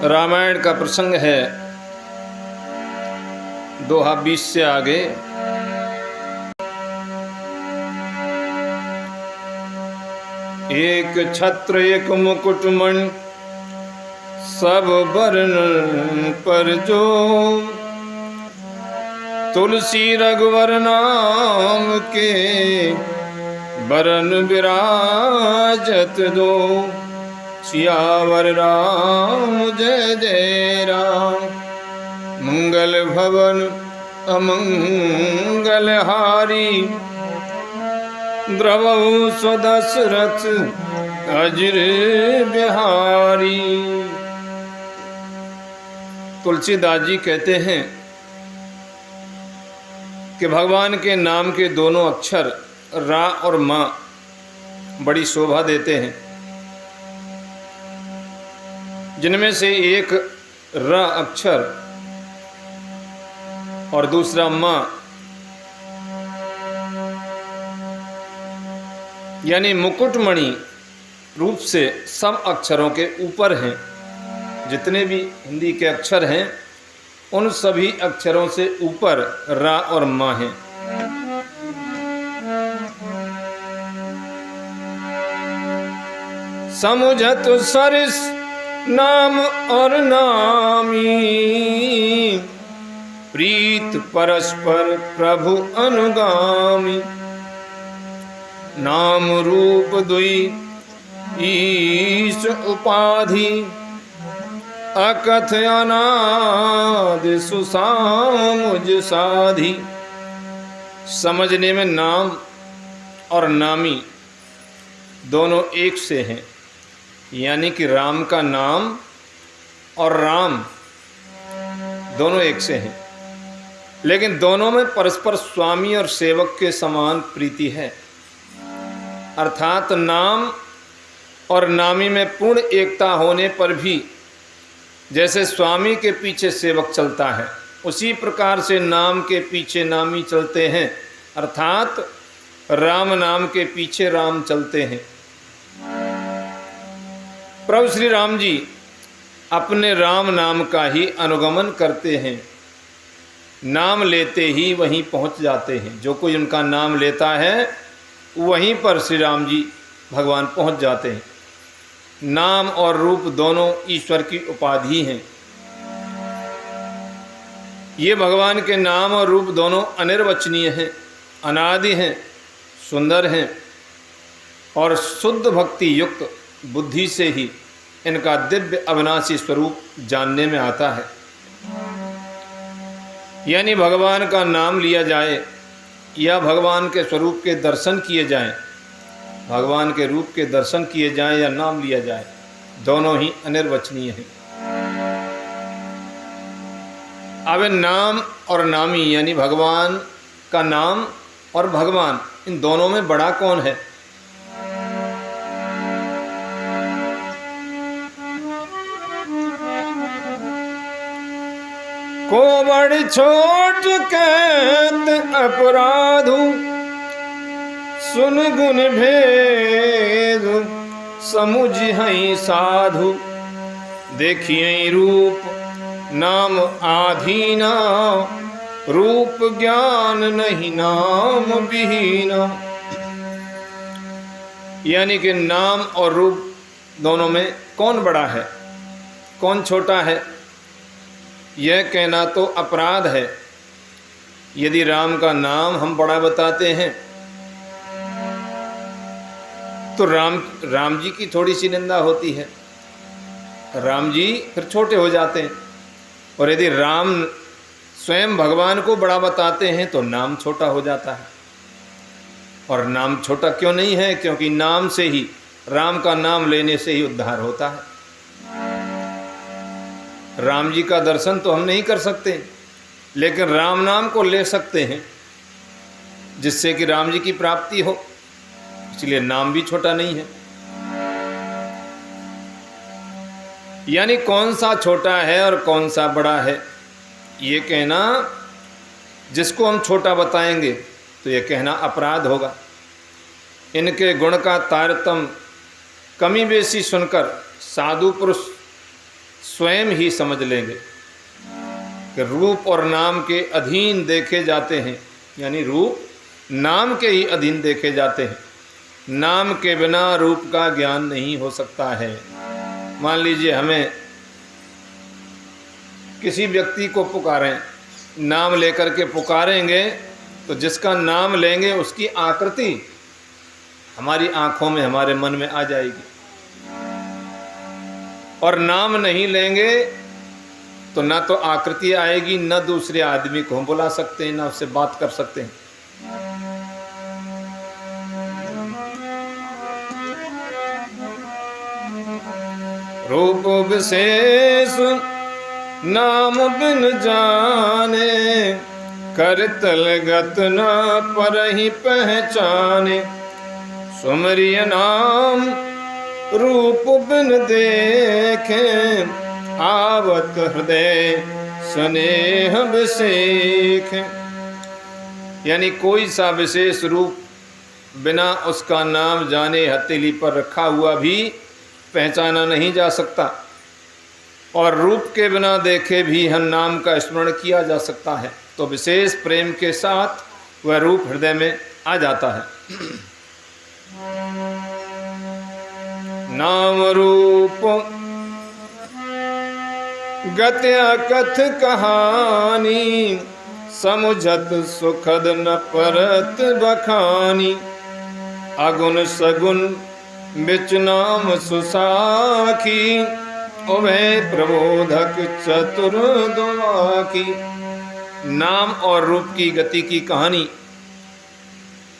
रामायण का प्रसंग है। दोहा 20 से आगे। एक छत्र एक मुकुटमणि सब वर्ण पर जो, तुलसी रघुवर नाम के बरन विराजत दो। सियावर राम जय जय राम, मंगल भवन अमंगल हारी। द्रवहु स्वदशरथ अजर बिहारी। तुलसीदास जी कहते हैं कि भगवान के नाम के दोनों अक्षर रा और माँ बड़ी शोभा देते हैं। जिनमें से एक र अक्षर और दूसरा माँ यानी मुकुटमणि रूप से सब अक्षरों के ऊपर हैं। जितने भी हिंदी के अक्षर हैं उन सभी अक्षरों से ऊपर रा और माँ हैं। समुझत सरिस नाम और नामी, प्रीत परस्पर प्रभु अनुगामी। नाम रूप दुई ईश उपाधि, अकथ अनादि सुसामुज साधि। समझने में नाम और नामी दोनों एक से हैं, यानी कि राम का नाम और राम दोनों एक से हैं, लेकिन दोनों में परस्पर स्वामी और सेवक के समान प्रीति है। अर्थात नाम और नामी में पूर्ण एकता होने पर भी जैसे स्वामी के पीछे सेवक चलता है, उसी प्रकार से नाम के पीछे नामी चलते हैं। अर्थात राम नाम के पीछे राम चलते हैं। प्रभु श्री राम जी अपने राम नाम का ही अनुगमन करते हैं। नाम लेते ही वहीं पहुंच जाते हैं। जो कोई उनका नाम लेता है वहीं पर श्री राम जी भगवान पहुंच जाते हैं। नाम और रूप दोनों ईश्वर की उपाधि हैं। ये भगवान के नाम और रूप दोनों अनिर्वचनीय हैं, अनादि हैं, सुंदर हैं और शुद्ध भक्ति युक्त बुद्धि से ही इनका दिव्य अविनाशी स्वरूप जानने में आता है। यानी भगवान का नाम लिया जाए या भगवान के स्वरूप के दर्शन किए जाएं, भगवान के रूप के दर्शन किए जाएं या नाम लिया जाए, दोनों ही अनिर्वचनीय हैं। अब नाम और नामी यानी भगवान का नाम और भगवान, इन दोनों में बड़ा कौन है? को बड़ी छोट कहत अपराधु, सुन गुण भेद समुझ हई साधु। देखिए रूप नाम आधीना, रूप ज्ञान नहीं नाम विहीना। यानी कि नाम और रूप दोनों में कौन बड़ा है, कौन छोटा है, यह कहना तो अपराध है। यदि राम का नाम हम बड़ा बताते हैं तो राम जी की थोड़ी सी निंदा होती है, राम जी फिर छोटे हो जाते हैं। और यदि राम स्वयं भगवान को बड़ा बताते हैं तो नाम छोटा हो जाता है। और नाम छोटा क्यों नहीं है? क्योंकि नाम से ही, राम का नाम लेने से ही उद्धार होता है। राम जी का दर्शन तो हम नहीं कर सकते, लेकिन राम नाम को ले सकते हैं जिससे कि राम जी की प्राप्ति हो। इसलिए नाम भी छोटा नहीं है। यानी कौन सा छोटा है और कौन सा बड़ा है, ये कहना, जिसको हम छोटा बताएंगे तो ये कहना अपराध होगा। इनके गुण का तारतम्य कमी बेसी सुनकर साधु पुरुष स्वयं ही समझ लेंगे कि रूप और नाम के अधीन देखे जाते हैं, यानी रूप नाम के ही अधीन देखे जाते हैं। नाम के बिना रूप का ज्ञान नहीं हो सकता है। मान लीजिए हमें किसी व्यक्ति को पुकारें, नाम लेकर के पुकारेंगे तो जिसका नाम लेंगे उसकी आकृति हमारी आंखों में, हमारे मन में आ जाएगी। और नाम नहीं लेंगे तो ना तो आकृति आएगी, न दूसरे आदमी को हम बुला सकते हैं, ना उससे बात कर सकते हैं। रूप विशेष नाम बिन जाने, करतल गत न परहि पहचाने। सुमरिय नाम रूप बिन देखे, आवत हृदय स्नेह विशेख। यानी कोई सा विशेष रूप बिना उसका नाम जाने हथेली पर रखा हुआ भी पहचाना नहीं जा सकता, और रूप के बिना देखे भी हम नाम का स्मरण किया जा सकता है। तो विशेष प्रेम के साथ वह रूप हृदय में आ जाता है। नाम रूप गत्या कथ कहानी, समुझत सुखद न परत बखानी। अगुण सगुण बिच नाम सुसाखी, उभय प्रबोधक चतुर दुआखी। नाम और रूप की गति की कहानी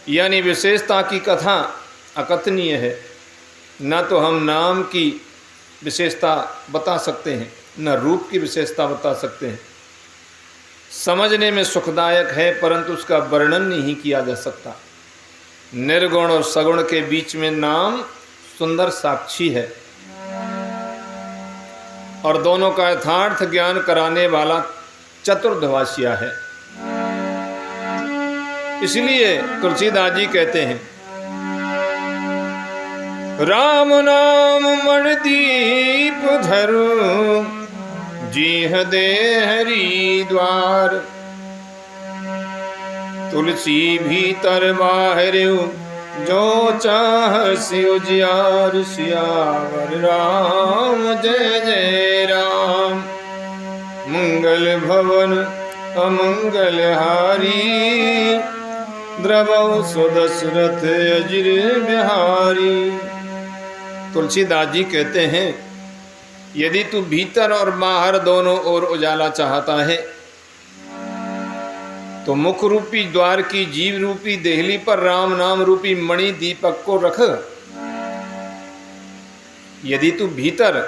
यानी विशेषता की कथा अकथनीय है। न तो हम नाम की विशेषता बता सकते हैं, न रूप की विशेषता बता सकते हैं। समझने में सुखदायक है परंतु उसका वर्णन नहीं किया जा सकता। निर्गुण और सगुण के बीच में नाम सुंदर साक्षी है और दोनों का यथार्थ ज्ञान कराने वाला चतुर्धवासिया है। इसलिए तुलसीदास जी कहते हैं, राम नाम मणदीप धरु, जीह दे हरि द्वार। तुलसी भीतर बाहर, जो चाह सियो जियार। सियावर राम जय जय राम, मंगल भवन अमंगल हारी। द्रवौ सुदशरथ अजिर बिहारी। तुलसीदास जी कहते हैं, यदि तू भीतर और बाहर दोनों ओर उजाला चाहता है तो मुख रूपी द्वार की जीव रूपी देहली पर राम नाम रूपी मणि दीपक को रख। यदि तू भीतर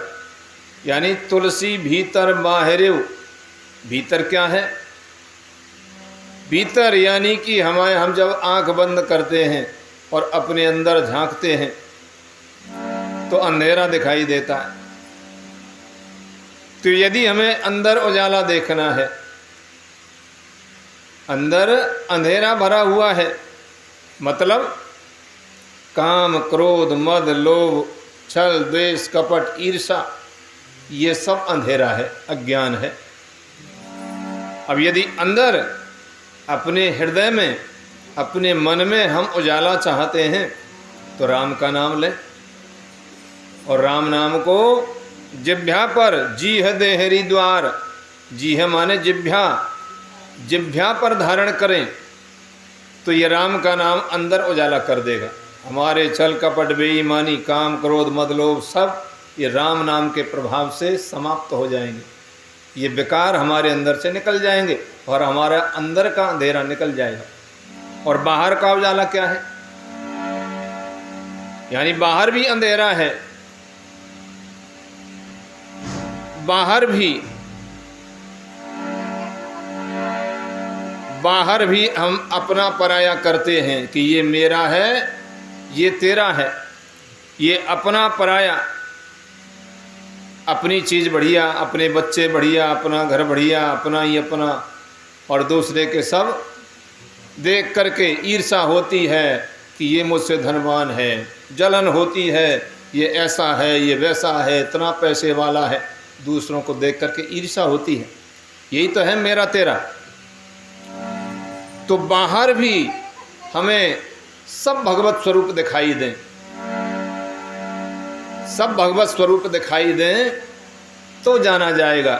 यानी तुलसी भीतर बाहर, भीतर क्या है? भीतर यानी कि हम जब आंख बंद करते हैं और अपने अंदर झांकते हैं तो अंधेरा दिखाई देता है। तो यदि हमें अंदर उजाला देखना है, अंदर अंधेरा भरा हुआ है, मतलब काम क्रोध मद लोभ छल द्वेष कपट ईर्षा, ये सब अंधेरा है, अज्ञान है। अब यदि अंदर अपने हृदय में अपने मन में हम उजाला चाहते हैं तो राम का नाम लें और राम नाम को जिह्वा पर, जीह दे हरि द्वार, जीह माने जिह्वा, जिह्वा पर धारण करें तो ये राम का नाम अंदर उजाला कर देगा। हमारे छल कपट बेईमानी काम क्रोध मद लोभ सब ये राम नाम के प्रभाव से समाप्त हो जाएंगे। ये विकार हमारे अंदर से निकल जाएंगे और हमारा अंदर का अंधेरा निकल जाएगा। और बाहर का उजाला क्या है? यानी बाहर भी अंधेरा है, बाहर भी हम अपना पराया करते हैं कि ये मेरा है, ये तेरा है, ये अपना पराया, अपनी चीज़ बढ़िया, अपने बच्चे बढ़िया, अपना घर बढ़िया, अपना ही अपना, और दूसरे के सब देख करके ईर्षा होती है कि ये मुझसे धनवान है, जलन होती है ये ऐसा है, ये वैसा है, इतना पैसे वाला है। दूसरों को देख करके ईर्ष्या होती है। यही तो है मेरा तेरा। तो बाहर भी हमें सब भगवत स्वरूप दिखाई दें, सब भगवत स्वरूप दिखाई दें तो जाना जाएगा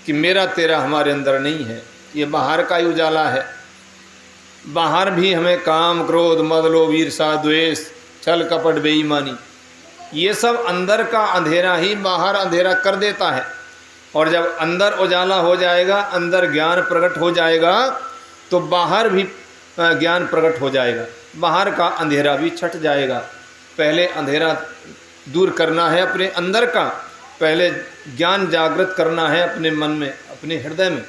कि मेरा तेरा हमारे अंदर नहीं है, ये बाहर का ही उजाला है। बाहर भी हमें काम, क्रोध, मद, लोभ, ईर्ष्या, द्वेष, छल, कपट, बेईमानी, ये सब अंदर का अंधेरा ही बाहर अंधेरा कर देता है। और जब अंदर उजाला हो जाएगा, अंदर ज्ञान प्रकट हो जाएगा, तो बाहर भी ज्ञान प्रकट हो जाएगा, बाहर का अंधेरा भी छट जाएगा। पहले अंधेरा दूर करना है अपने अंदर का, पहले ज्ञान जागृत करना है अपने मन में, अपने हृदय में।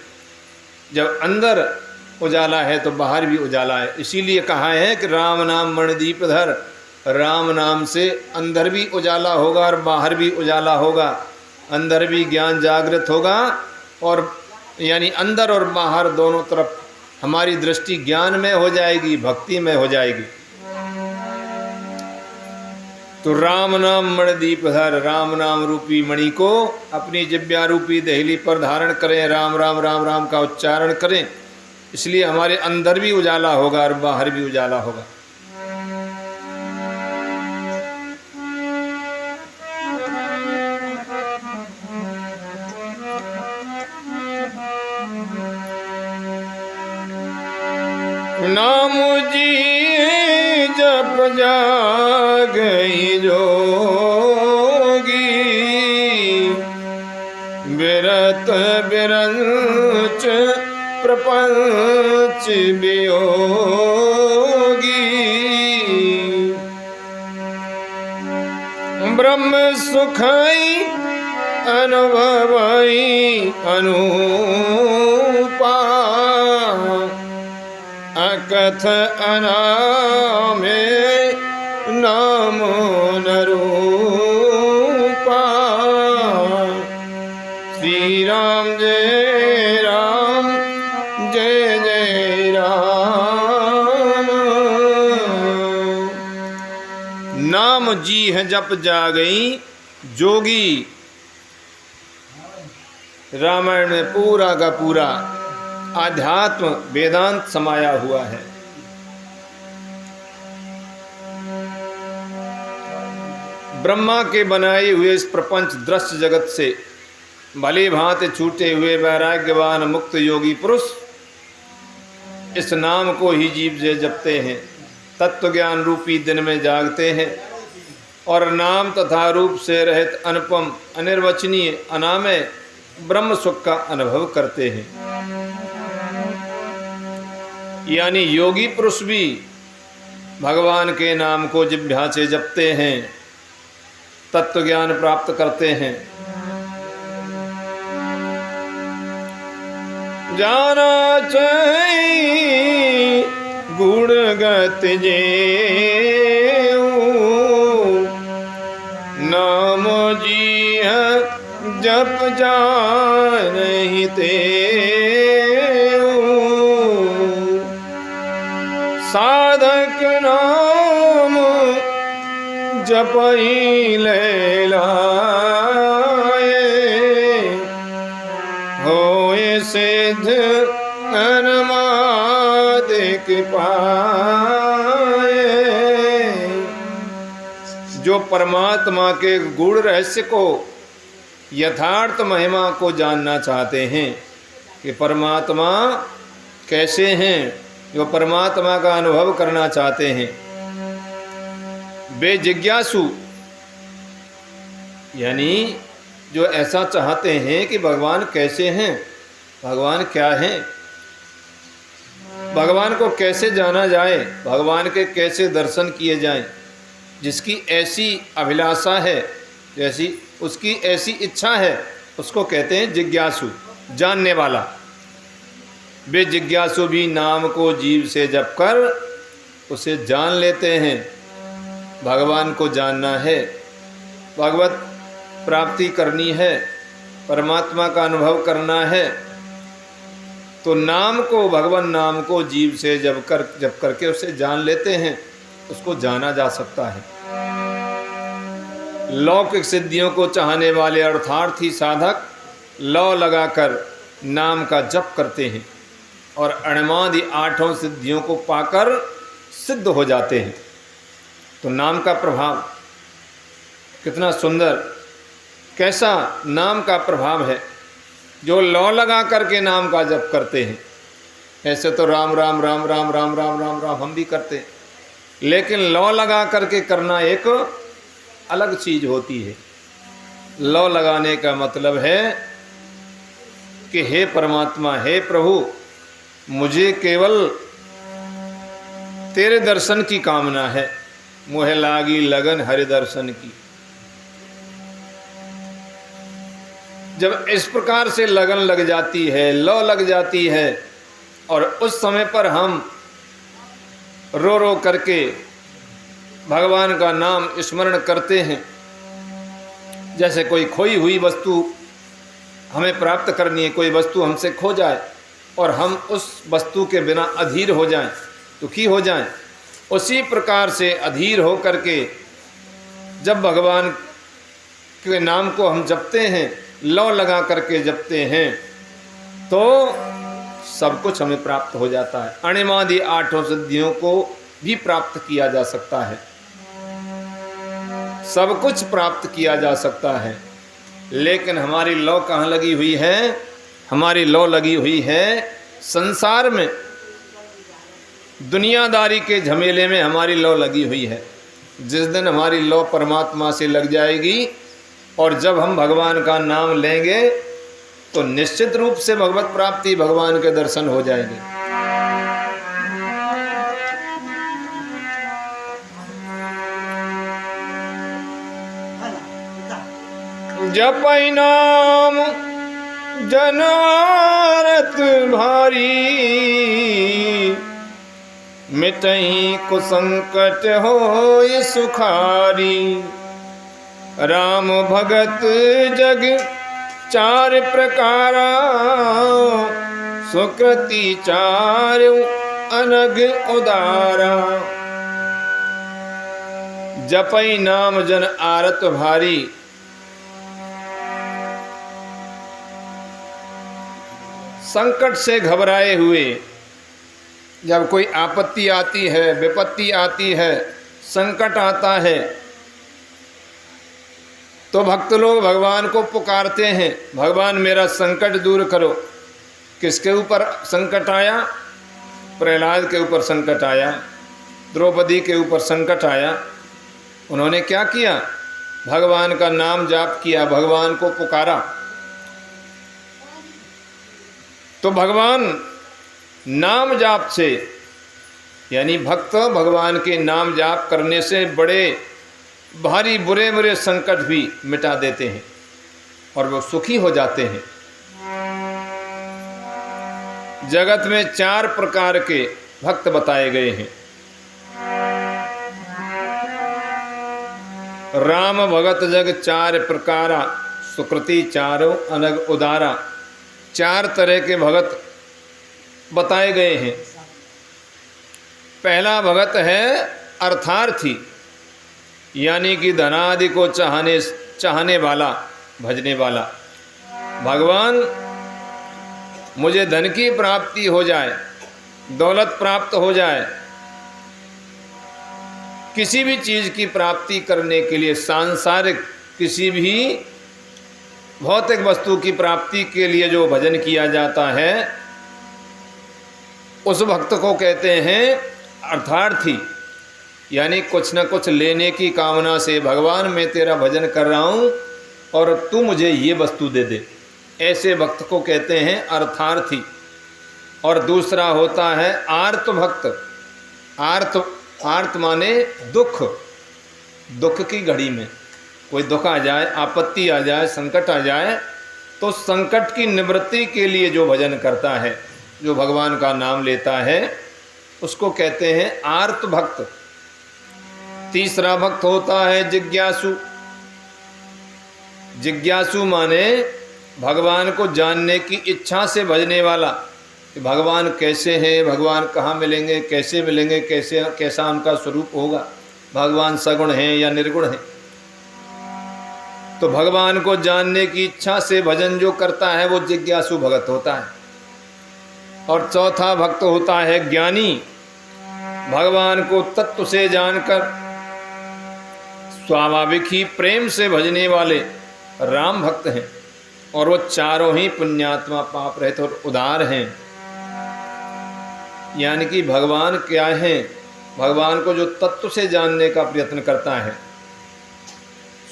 जब अंदर उजाला है तो बाहर भी उजाला है। इसीलिए कहा है कि राम नाम मणिदीप धर, राम नाम से अंदर भी उजाला होगा और बाहर भी उजाला होगा, अंदर भी ज्ञान जागृत होगा, और यानी अंदर और बाहर दोनों तरफ हमारी दृष्टि ज्ञान में हो जाएगी, भक्ति में हो जाएगी। तो राम नाम मणिदीप धर, राम नाम रूपी मणि को अपनी जिब्या रूपी देहली पर धारण करें, राम राम राम राम का उच्चारण करें। इसलिए हमारे अंदर भी उजाला होगा और बाहर भी उजाला होगा। नाम जी जप जागई जोगी, बिरत बिरंच प्रपंच वियोगी, ब्रह्म सुखई अनुभवई अनुपा, अकथ अनामे नाम नरूपा। श्री राम जय राम, जय जय राम। नाम जी है जप जागई जोगी। रामायण में पूरा का पूरा आध्यात्म वेदांत समाया हुआ है। ब्रह्मा के बनाए हुए इस प्रपंच दृश्य जगत से भली भांति छूटे हुए वैराग्यवान मुक्त योगी पुरुष इस नाम को ही जीव से जपते हैं, तत्व ज्ञान रूपी दिन में जागते हैं और नाम तथा रूप से रहित अनुपम अनिर्वचनीय अनामय ब्रह्म सुख का अनुभव करते हैं। यानी योगी पुरुष भी भगवान के नाम को जिह्वा से जपते हैं, तत्व ज्ञान प्राप्त करते हैं। जाना चाहिए गुण गति जेऊ, नाम जी है जप जानहि तेऊ, साधक नाम जपई ले लाए, होए सिद्ध अनुमादिक पाए। जो परमात्मा के गूढ़ रहस्य को, यथार्थ महिमा को जानना चाहते हैं कि परमात्मा कैसे हैं, जो परमात्मा का अनुभव करना चाहते हैं, वे जिज्ञासु यानी जो ऐसा चाहते हैं कि भगवान कैसे हैं, भगवान क्या हैं, भगवान को कैसे जाना जाए, भगवान के कैसे दर्शन किए जाएं, जिसकी ऐसी अभिलाषा है, जैसी उसकी ऐसी इच्छा है, उसको कहते हैं जिज्ञासु, जानने वाला। वे जिज्ञासु भी नाम को जीव से जप कर उसे जान लेते हैं। भगवान को जानना है, भगवत प्राप्ति करनी है, परमात्मा का अनुभव करना है, तो नाम को, भगवान नाम को जीव से जप करके उसे जान लेते हैं, उसको जाना जा सकता है। लौकिक सिद्धियों को चाहने वाले अर्थार्थी साधक लौ लगाकर नाम का जप करते हैं और अणमादि 8 सिद्धियों को पाकर सिद्ध हो जाते हैं। तो नाम का प्रभाव कितना सुंदर, कैसा नाम का प्रभाव है। जो लौ लगा करके नाम का जप करते हैं, ऐसे तो राम राम राम राम राम राम राम राम हम भी करते हैं, लेकिन लौ लगा करके करना एक अलग चीज होती है। लौ लगाने का मतलब है कि हे परमात्मा, हे प्रभु, मुझे केवल तेरे दर्शन की कामना है, मोहे लागी लगन हरि दर्शन की। जब इस प्रकार से लगन लग जाती है, लौ लग जाती है, और उस समय पर हम रो रो करके भगवान का नाम स्मरण करते हैं, जैसे कोई खोई हुई वस्तु हमें प्राप्त करनी है, कोई वस्तु हमसे खो जाए और हम उस वस्तु के बिना अधीर हो जाएं, दुखी हो जाएं, उसी प्रकार से अधीर हो करके जब भगवान के नाम को हम जपते हैं, लौ लगा करके जपते हैं, तो सब कुछ हमें प्राप्त हो जाता है। अणिमादि 8 सिद्धियों को भी प्राप्त किया जा सकता है, सब कुछ प्राप्त किया जा सकता है। लेकिन हमारी लौ कहाँ लगी हुई है? हमारी लौ लगी हुई है संसार में, दुनियादारी के झमेले में हमारी लौ लगी हुई है। जिस दिन हमारी लौ परमात्मा से लग जाएगी और जब हम भगवान का नाम लेंगे तो निश्चित रूप से भगवत प्राप्ति, भगवान के दर्शन हो जाएंगे। जपै नाम जनारत भारी, मिटई को संकट होय सुखारी। राम भगत जग 4 प्रकारा, सुकृति 4 अनग उदारा। जपै नाम जन आरत भारी, संकट से घबराए हुए, जब कोई आपत्ति आती है, विपत्ति आती है, संकट आता है, तो भक्त लोग भगवान को पुकारते हैं, भगवान मेरा संकट दूर करो। किसके ऊपर संकट आया? प्रहलाद के ऊपर संकट आया, द्रौपदी के ऊपर संकट आया। उन्होंने क्या किया? भगवान का नाम जाप किया, भगवान को पुकारा, तो भगवान नाम जाप से, यानी भक्त भगवान के नाम जाप करने से बड़े भारी बुरे बुरे संकट भी मिटा देते हैं और वो सुखी हो जाते हैं। जगत में 4 प्रकार के भक्त बताए गए हैं। राम भगत जग 4 प्रकारा, सुकृति 4 अनग उदारा। 4 तरह के भगत बताए गए हैं। पहला भगत है अर्थार्थी, यानी कि धनादि को चाहने वाला, भजने वाला। भगवान मुझे धन की प्राप्ति हो जाए, दौलत प्राप्त हो जाए, किसी भी चीज़ की प्राप्ति करने के लिए, सांसारिक किसी भी भौतिक वस्तु की प्राप्ति के लिए जो भजन किया जाता है, उस भक्त को कहते हैं अर्थार्थी। यानी कुछ न कुछ लेने की कामना से, भगवान मैं तेरा भजन कर रहा हूँ और तू मुझे ये वस्तु दे दे, ऐसे भक्त को कहते हैं अर्थार्थी। और दूसरा होता है आर्त भक्त। आर्त माने दुख, दुख की घड़ी में कोई दुख आ जाए, आपत्ति आ जाए, संकट आ जाए, तो संकट की निवृत्ति के लिए जो भजन करता है, जो भगवान का नाम लेता है, उसको कहते हैं आर्त भक्त। तीसरा भक्त होता है जिज्ञासु। जिज्ञासु माने भगवान को जानने की इच्छा से भजने वाला, कि भगवान कैसे हैं, भगवान कहाँ मिलेंगे, कैसे मिलेंगे, कैसा उनका स्वरूप होगा, भगवान सगुण हैं या निर्गुण हैं। तो भगवान को जानने की इच्छा से भजन जो करता है वो जिज्ञासु भगत होता है। और चौथा भक्त होता है ज्ञानी, भगवान को तत्व से जानकर स्वाभाविक ही प्रेम से भजने वाले राम भक्त हैं। और वो चारों ही पुण्यात्मा, पाप रहित और उदार हैं। यानी कि भगवान क्या है? भगवान को जो तत्व से जानने का प्रयत्न करता है,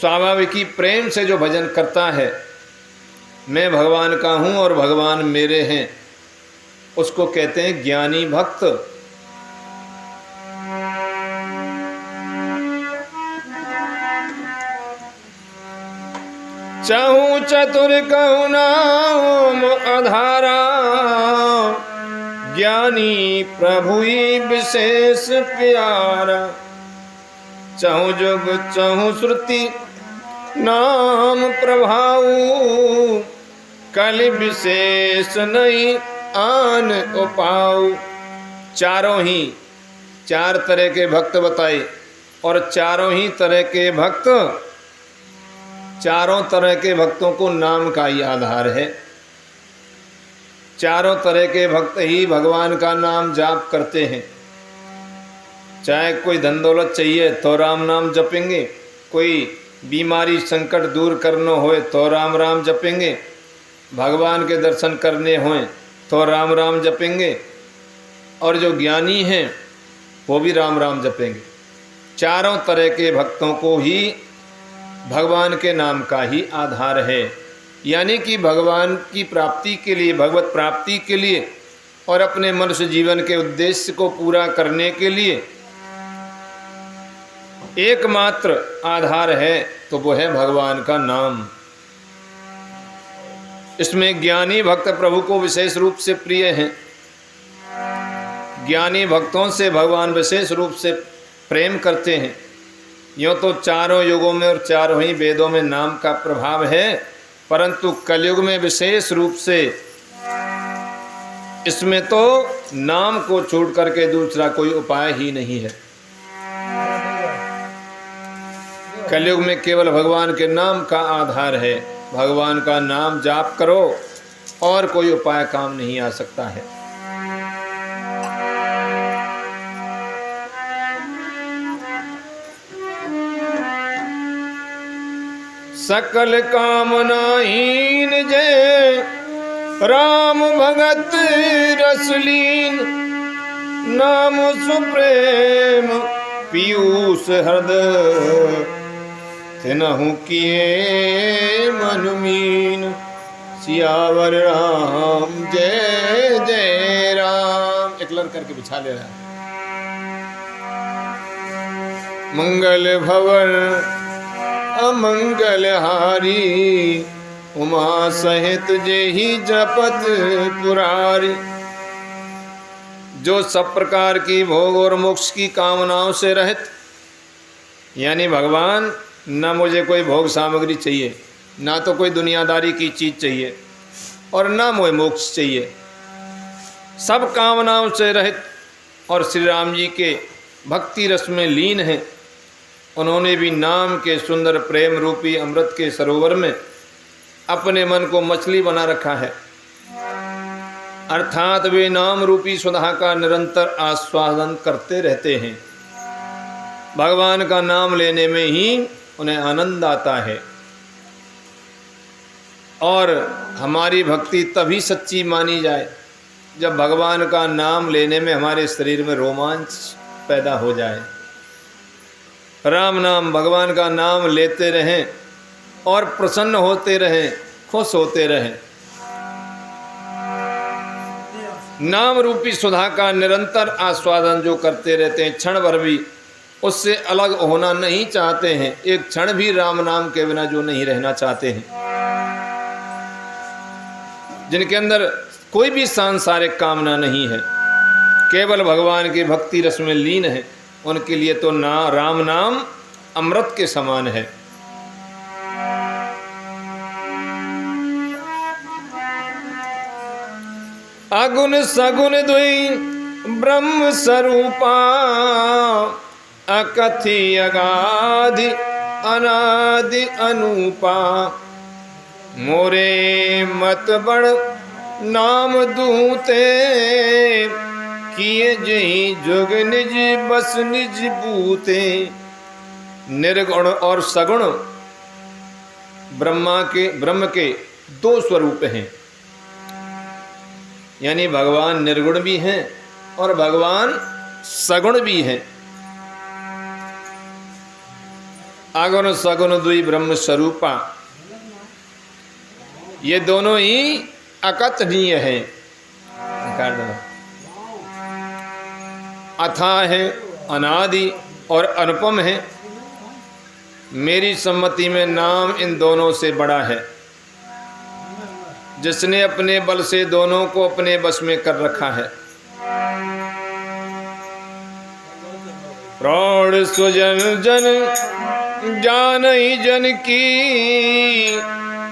स्वाभाविक ही प्रेम से जो भजन करता है, मैं भगवान का हूँ और भगवान मेरे हैं, उसको कहते हैं ज्ञानी भक्त। चाहूं चतुर कहूं नाम आधारा, ज्ञानी प्रभु ही विशेष प्यारा। चाहूं जुग चाहूं श्रुति नाम प्रभाऊ, कल विशेष नहीं आन उपाऊ। चारों ही चार तरह के भक्त बताए, और चारों ही तरह के भक्त, चारों तरह के भक्तों को नाम का ही आधार है। चारों तरह के भक्त ही भगवान का नाम जाप करते हैं। चाहे कोई धन दौलत चाहिए तो राम नाम जपेंगे, कोई बीमारी संकट दूर करना होए तो राम राम जपेंगे, भगवान के दर्शन करने होए तो राम राम जपेंगे, और जो ज्ञानी हैं वो भी राम राम जपेंगे। चारों तरह के भक्तों को ही भगवान के नाम का ही आधार है। यानी कि भगवान की प्राप्ति के लिए, भगवत प्राप्ति के लिए और अपने मनुष्य जीवन के उद्देश्य को पूरा करने के लिए एकमात्र आधार है तो वो है भगवान का नाम। इसमें ज्ञानी भक्त प्रभु को विशेष रूप से प्रिय हैं। ज्ञानी भक्तों से भगवान विशेष रूप से प्रेम करते हैं। यूँ तो चारों युगों में और चारों ही वेदों में नाम का प्रभाव है, परंतु कलयुग में विशेष रूप से इसमें तो नाम को छोड़ करके दूसरा कोई उपाय ही नहीं है। कलयुग में केवल भगवान के नाम का आधार है। भगवान का नाम जाप करो और कोई उपाय काम नहीं आ सकता है। सकल कामनाहीन जय राम भगत रसलीन, नाम सुप्रेम पीयूष हृदय तिनहु किए मनुमीन। सियावर राम जय जय राम। एक लड़ करके बिछा ले रहा है। मंगल भवन अमंगल हारी, उमा सहित जेहि जपत पुरारी। जो सब प्रकार की भोग और मोक्ष की कामनाओं से रहित, यानी भगवान ना मुझे कोई भोग सामग्री चाहिए, ना तो कोई दुनियादारी की चीज़ चाहिए और ना मुझे मोक्ष चाहिए, सब कामनाओं से रहित और श्री राम जी के भक्ति रस में लीन हैं। उन्होंने भी नाम के सुंदर प्रेम रूपी अमृत के सरोवर में अपने मन को मछली बना रखा है, अर्थात वे नाम रूपी सुधा का निरंतर आस्वादन करते रहते हैं। भगवान का नाम लेने में ही उन्हें आनंद आता है। और हमारी भक्ति तभी सच्ची मानी जाए जब भगवान का नाम लेने में हमारे शरीर में रोमांच पैदा हो जाए। राम नाम, भगवान का नाम लेते रहें और प्रसन्न होते रहें, खुश होते रहें। नाम रूपी सुधा का निरंतर आस्वादन जो करते रहते हैं, क्षण भर भी उससे अलग होना नहीं चाहते हैं, एक क्षण भी राम नाम के बिना जो नहीं रहना चाहते हैं, जिनके अंदर कोई भी सांसारिक कामना नहीं है, केवल भगवान की भक्ति रस में लीन है, उनके लिए तो राम नाम अमृत के समान है। अगुण सगुण दुई ब्रह्म स्वरूपा, अकथि अगाधि अनादि अनूपा, मोरे मत बड़ नाम दूते, किए जही जुग निज बस निज बूते। निर्गुण और सगुण ब्रह्म के दो स्वरूप हैं, यानी भगवान निर्गुण भी हैं और भगवान सगुण भी हैं। आगुण सगुण दुई ब्रह्म स्वरूपा, ये दोनों ही अकथनीय हैं। अथाह है, अनादि और अनुपम है। मेरी सम्मति में नाम इन दोनों से बड़ा है। जिसने अपने बल से दोनों को अपने बस में कर रखा है। प्रौढ़ स्वजन जन जान ही जन की,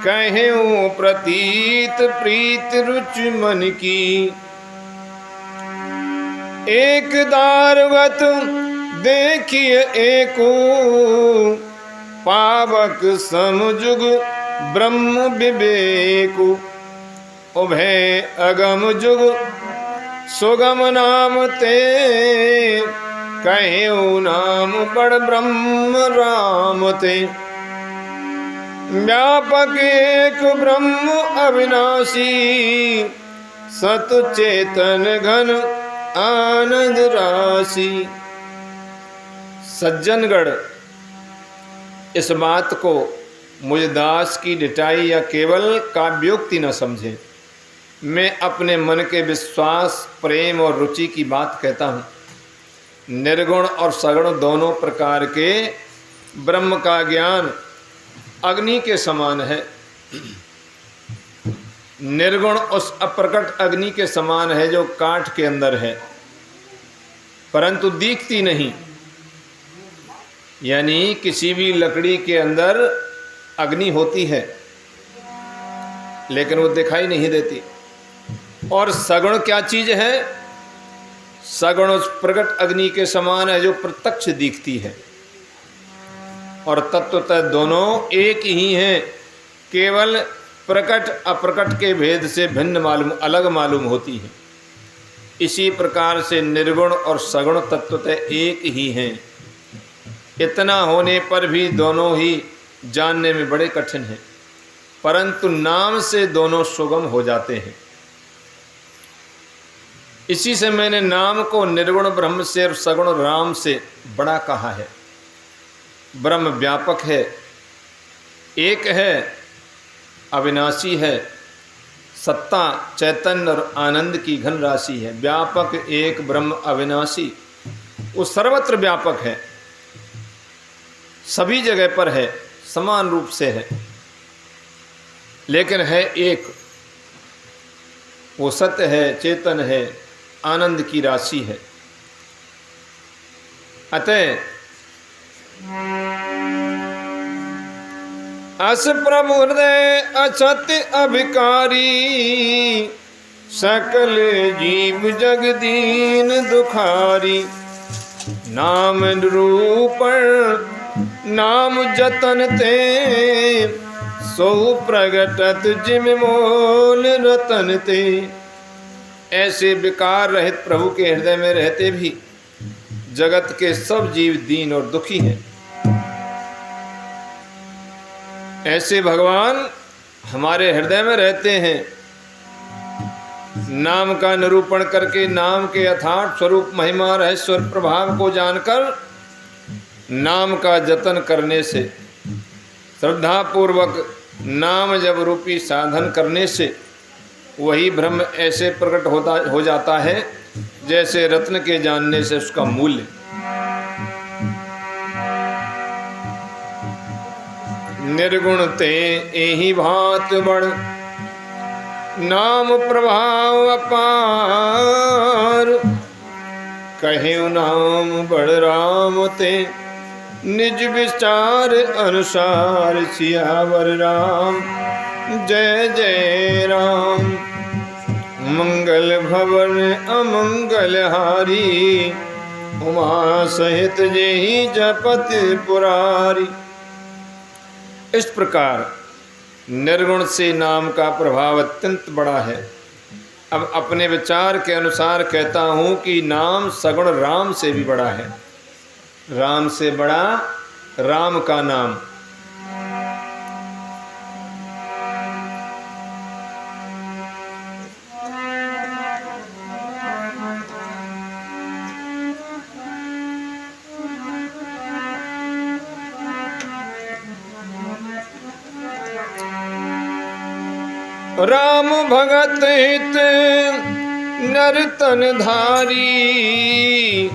कहूं प्रतीत प्रीत रुचि मन की। एक दारवत देखिए एको, पावक समजुग ब्रह्म विवेकु। उभय अगम जुग सुगम नाम ते, कहूं नाम बड़ ब्रह्म राम ते। व्यापक एक ब्रह्म अविनाशी, सत चेतन घन आनंद राशि। सज्जनगण इस बात को मुझदास की डिटाई या केवल काव्योक्ति न समझे। मैं अपने मन के विश्वास, प्रेम और रुचि की बात कहता हूँ। निर्गुण और सगुण दोनों प्रकार के ब्रह्म का ज्ञान अग्नि के समान है। निर्गुण उस अप्रकट अग्नि के समान है जो काठ के अंदर है, परंतु दिखती नहीं। यानी किसी भी लकड़ी के अंदर अग्नि होती है, लेकिन वो दिखाई नहीं देती। और सगुण क्या चीज है? सगुण उस प्रकट अग्नि के समान है जो प्रत्यक्ष दिखती है। और तत्वतः दोनों एक ही हैं, केवल प्रकट अप्रकट के भेद से भिन्न मालूम, अलग मालूम होती है। इसी प्रकार से निर्गुण और सगुण तत्वतः एक ही हैं। इतना होने पर भी दोनों ही जानने में बड़े कठिन हैं, परंतु नाम से दोनों सुगम हो जाते हैं। इसी से मैंने नाम को निर्गुण ब्रह्म से और सगुण राम से बड़ा कहा है। ब्रह्म व्यापक है, एक है, अविनाशी है, सत्ता चैतन्य और आनंद की घन राशि है। व्यापक एक ब्रह्म अविनाशी, वो सर्वत्र व्यापक है, सभी जगह पर है, समान रूप से है, लेकिन है एक। वो सत्य है, चेतन है, आनंद की राशि है। अतः अस प्रभु हृदय अछत अभिकारी, सकल जीव जगदीन दुखारी। नाम निरूपण नाम जतन ते, सो प्रगटत जिम मोल रतन ते। ऐसे विकार रहित प्रभु के हृदय में रहते भी जगत के सब जीव दीन और दुखी हैं। ऐसे भगवान हमारे हृदय में रहते हैं। नाम का निरूपण करके, नाम के यथार्थ स्वरूप महिमा रहस्य और प्रभाव को जानकर, नाम का जतन करने से, श्रद्धा पूर्वक नाम जप रूपी साधन करने से वही ब्रह्म ऐसे प्रकट हो जाता है जैसे रत्न के जानने से उसका मूल्य। निर्गुण ते एहि भात बड़, नाम प्रभाव अपार। कहे नाम बड़ राम ते, निज विचार अनुसार। सियावर राम जय जय राम। मंगल भवन अमंगल हारी, उमा सहित जेहि जपत पुरारी। इस प्रकार निर्गुण से नाम का प्रभाव अत्यंत बड़ा है। अब अपने विचार के अनुसार कहता हूँ कि नाम सगुण राम से भी बड़ा है। राम से बड़ा राम का नाम। राम भगत हित नरतन धारी,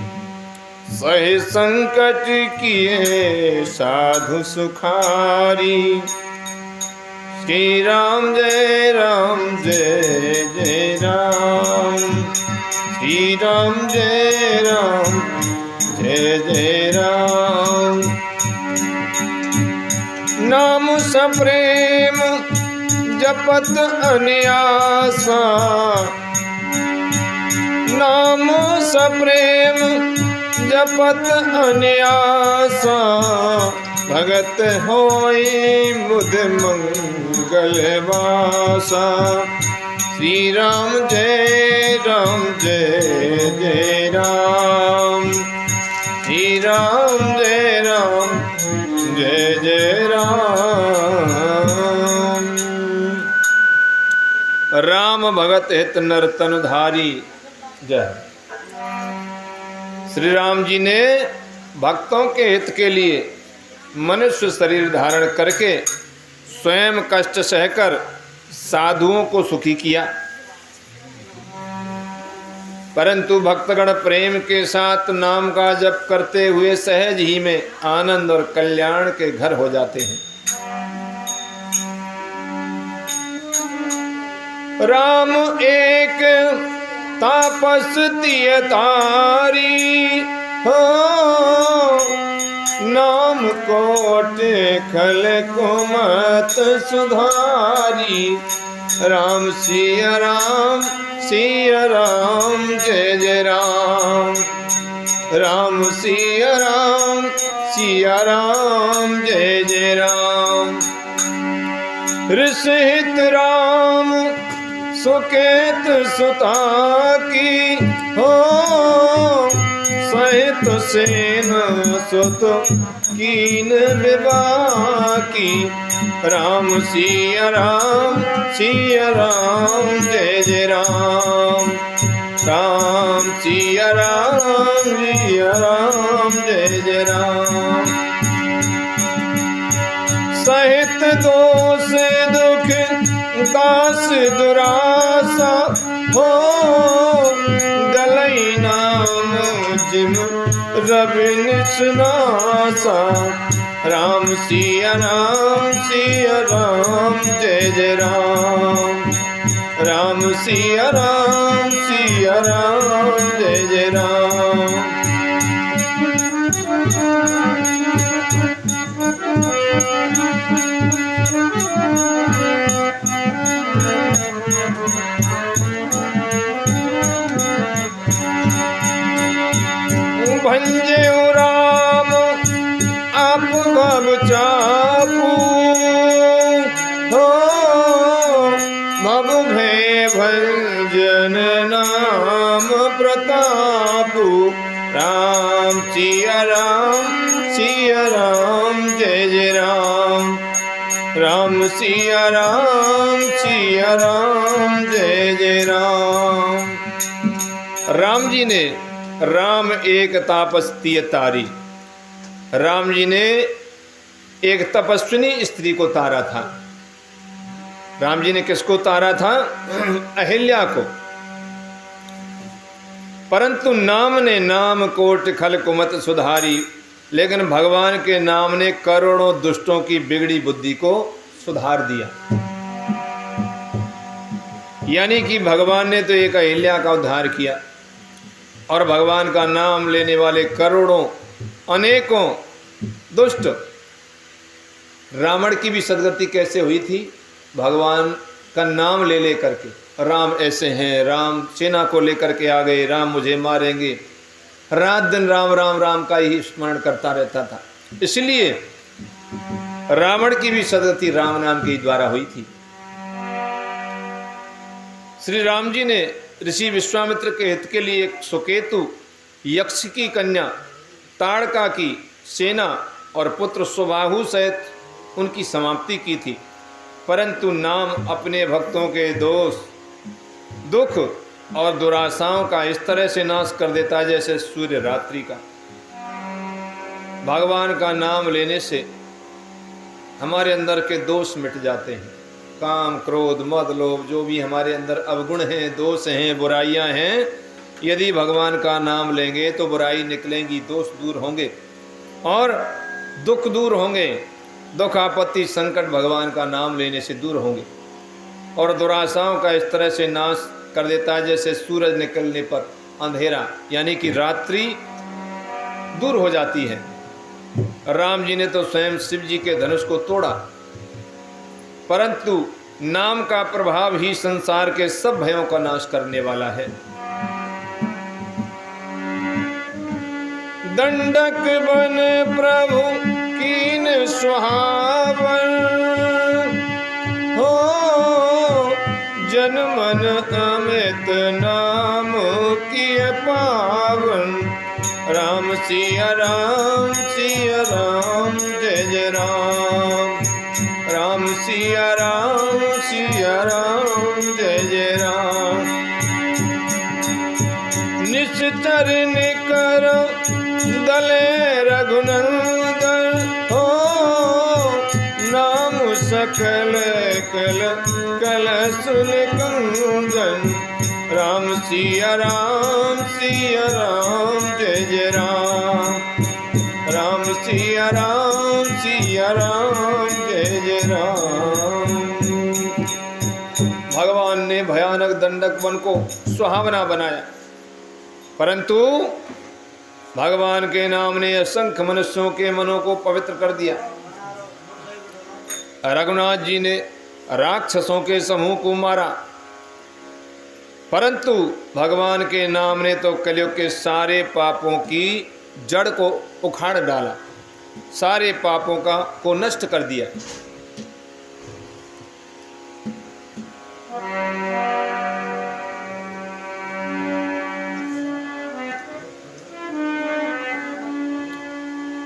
सहे संकट किए साधु सुखारी। श्री राम जय राम जय जय राम, श्री राम जय राम जय जय राम। नाम सप्रेम जपत अन्यासा, नाम सप्रेम जपत अन्यासा। भगत होई बुध मंगल वासा। श्री राम जय जय राम, श्री राम जय जय राम। राम भगत हित नरतन धारी। जय। श्री राम जी ने भक्तों के हित के लिए मनुष्य शरीर धारण करके स्वयं कष्ट सहकर साधुओं को सुखी किया, परंतु भक्तगण प्रेम के साथ नाम का जप करते हुए सहज ही में आनंद और कल्याण के घर हो जाते हैं। राम एक तापस दिय तारी, हो नाम कोट खल कुमत सुधारी। राम सिया राम जय जय राम, राम सिया राम जय जय राम। ऋषित राम सुकेत सुता की, हो सहित सेन सुत कीन विवाह की। राम सिया राम जय जय राम, राम सिया राम जय जय राम। सहित दोष दुख दास दुरासा, हो गलई नाम जिम रविन सुनासा। राम सिया राम जय जय राम, राम सिया राम जय जय राम। भंजे राम आप भव चापू, हो भव भय भंजन नाम प्रतापू। राम सिया राम जय जय राम, राम सिया राम जय जय राम। राम जी ने राम एक तापस्तीय तारी, राम जी ने एक तपस्विनी स्त्री को तारा था। राम जी ने किसको तारा था? अहिल्या को। परंतु नाम ने नाम कोट खल कुमत सुधारी, लेकिन भगवान के नाम ने करोड़ों दुष्टों की बिगड़ी बुद्धि को सुधार दिया। यानी कि भगवान ने तो एक अहिल्या का उद्धार किया, और भगवान का नाम लेने वाले करोड़ों अनेकों दुष्ट। रावण की भी सदगति कैसे हुई थी? भगवान का नाम ले ले करके, राम ऐसे हैं, राम सेना को लेकर के आ गए, राम मुझे मारेंगे, रात दिन राम राम राम का ही स्मरण करता रहता था। इसलिए रावण की भी सदगति राम नाम के द्वारा हुई थी। श्री राम जी ने ऋषि विश्वामित्र के हित के लिए एक सुकेतु, यक्ष की कन्या ताड़का की सेना और पुत्र सुबाहु सहित उनकी समाप्ति की थी, परंतु नाम अपने भक्तों के दोष, दुख और दुराशाओं का इस तरह से नाश कर देता है जैसे सूर्य रात्रि का। भगवान का नाम लेने से हमारे अंदर के दोष मिट जाते हैं। काम, क्रोध, मद, लोभ जो भी हमारे अंदर अवगुण हैं, दोष हैं, बुराइयां हैं, यदि भगवान का नाम लेंगे तो बुराई निकलेंगी, दोष दूर होंगे और दुख दूर होंगे। दुख, आपत्ति, संकट भगवान का नाम लेने से दूर होंगे और दुराशाओं का इस तरह से नाश कर देता है जैसे सूरज निकलने पर अंधेरा, यानी कि रात्रि दूर हो जाती है। राम जी ने तो स्वयं शिव जी के धनुष को तोड़ा, परंतु नाम का प्रभाव ही संसार के सब भयों का नाश करने वाला है। दंडक बन प्रभु कीन सुहावन, हो जन मन अमित नाम किए पावन। राम सिया राम, सिया राम, जय जय राम। राम सिया राम, सिया राम, जय जय राम। निश्चर निकर दले रघुनंदन, हो नाम सकल कल कल सुन कंदन। राम सिया राम, सिया राम, जय जय राम। राम सिया राम, सिया राम, जय जय राम। भगवान ने भयानक दंडक वन को सुहावना बनाया, परंतु भगवान के नाम ने असंख्य मनुष्यों के मनों को पवित्र कर दिया। रघुनाथ जी ने राक्षसों के समूह को मारा, परंतु भगवान के नाम ने तो कलयुग के सारे पापों की जड़ को उखाड़ डाला, सारे पापों को नष्ट कर दिया।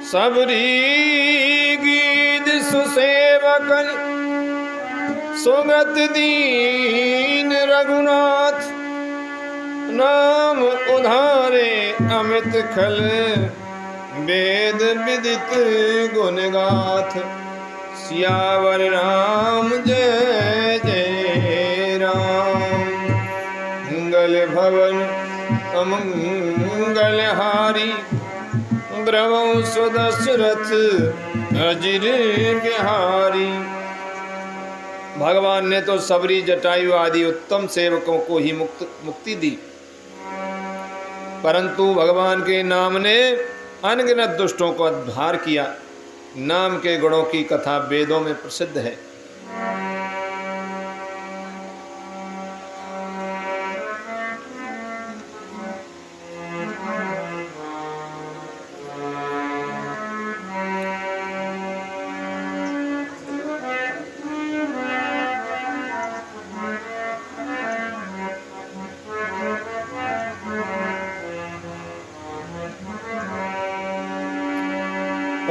सबरी गीत सुसेवकन सुगत दीन रघुनाथ। नाम उधारे अमित खल वेद विदित गुण गाथ। सियावर राम जय जय राम। मंगल भवन अमंगल हारी द्रवं सुदशरथ अजिर बिहारी। भगवान ने तो सबरी, जटायु आदि उत्तम सेवकों को ही मुक्ति दी, परंतु भगवान के नाम ने अनगिनत दुष्टों को उद्धार किया। नाम के गुणों की कथा वेदों में प्रसिद्ध है।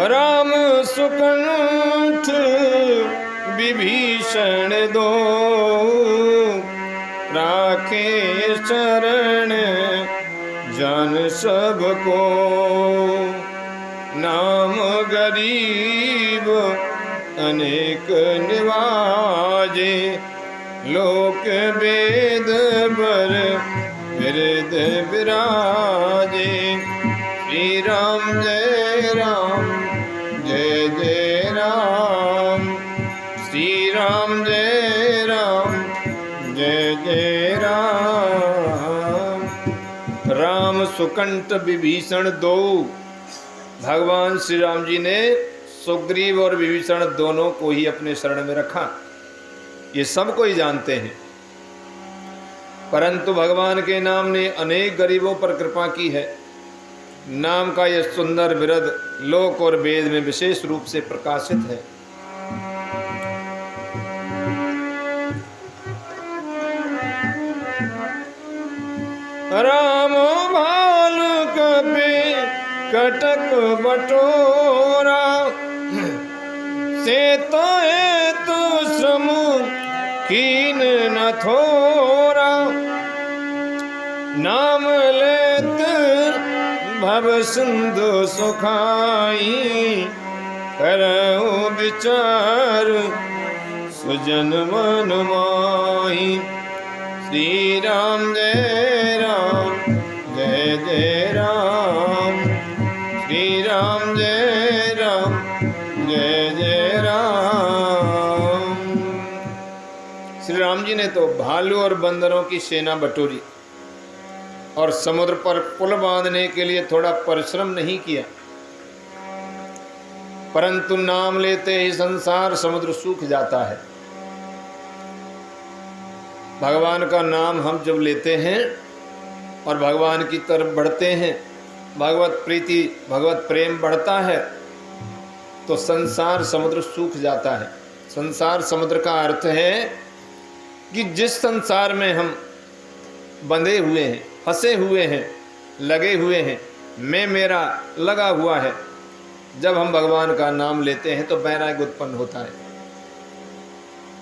राम सुकंठ विभीषण दो, राखे शरण जन सबको। नाम गरीब अनेक निवाजे, लोक वेद बर विरद विराजे। श्री राम जय राम, जय जय राम। श्री राम जय राम, जय जय राम। राम सुकंठ विभीषण दो। भगवान श्री राम जी ने सुग्रीव और विभीषण दोनों को ही अपने शरण में रखा, ये सब कोई जानते हैं। परंतु भगवान के नाम ने अनेक गरीबों पर कृपा की है। नाम का यह सुंदर विरद लोक और वेद में विशेष रूप से प्रकाशित है। कटक बटोरा, से तो है तो श्रम कीन न थोरा, नाम लेत भव सिंधु सुखाई, करऊ विचार सुजन मन माही। श्री राम जय राम जय जय राम, श्री राम जय राम जय जय राम। श्री राम जी ने तो भालू और बंदरों की सेना बटोरी और समुद्र पर पुल बांधने के लिए थोड़ा परिश्रम नहीं किया, परंतु नाम लेते ही संसार समुद्र सूख जाता है। भगवान का नाम हम जब लेते हैं और भगवान की तरफ बढ़ते हैं, भगवत प्रीति भगवत प्रेम बढ़ता है, तो संसार समुद्र सूख जाता है। संसार समुद्र का अर्थ है कि जिस संसार में हम बंधे हुए हैं, फंसे हुए हैं, लगे हुए हैं, मैं मेरा लगा हुआ है, जब हम भगवान का नाम लेते हैं तो वैराग्य उत्पन्न होता है।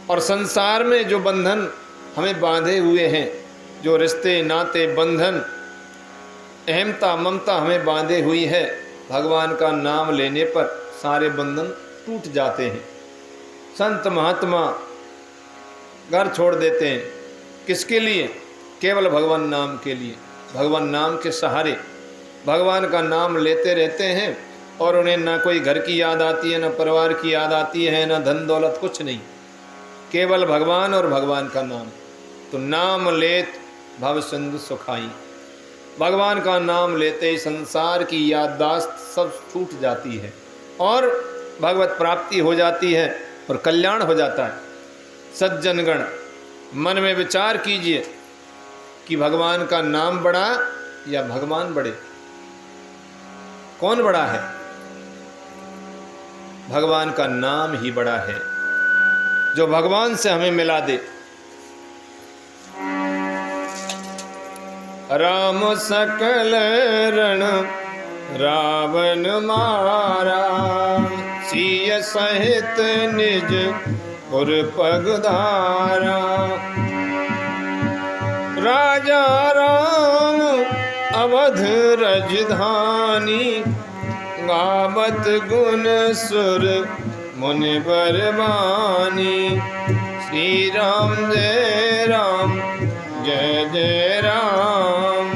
और संसार में जो बंधन हमें बांधे हुए हैं, जो रिश्ते नाते बंधन अहमता ममता हमें बांधे हुई है, भगवान का नाम लेने पर सारे बंधन टूट जाते हैं। संत महात्मा घर छोड़ देते हैं, किसके लिए? केवल भगवान नाम के लिए। भगवान नाम के सहारे भगवान का नाम लेते रहते हैं और उन्हें ना कोई घर की याद आती है, ना परिवार की याद आती है, ना धन दौलत, कुछ नहीं, केवल भगवान और भगवान का नाम। तो नाम लेत भव सिंधु सुखाई, भगवान का नाम लेते ही संसार की याददाश्त सब छूट जाती है और भगवत प्राप्ति हो जाती है और कल्याण हो जाता है। सज्जनगण, मन में विचार कीजिए कि भगवान का नाम बड़ा या भगवान बड़े? कौन बड़ा है? भगवान का नाम ही बड़ा है, जो भगवान से हमें मिला दे। राम सकल रण रावण मारा, सिय सहित निज पुर पगधारा। राजा राम अवध रजधानी, गावत गुण सुर मुनि बरबानी। श्री राम जय राम जय जय राम,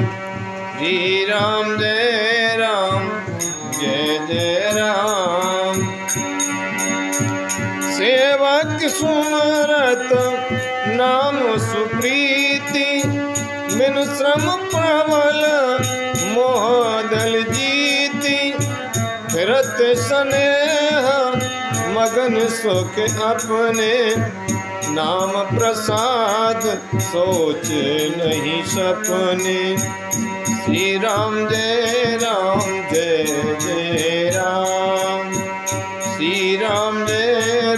श्री राम जय राम जय जय राम। सेवक सुमरत नाम सुप्रीति, बिनु श्रम प्रबल मोहदल जीती। फिरत स्नेह मगन सुख अपने, नाम प्रसाद सोच नहीं सपने। श्री राम जय जय राम, श्री राम जय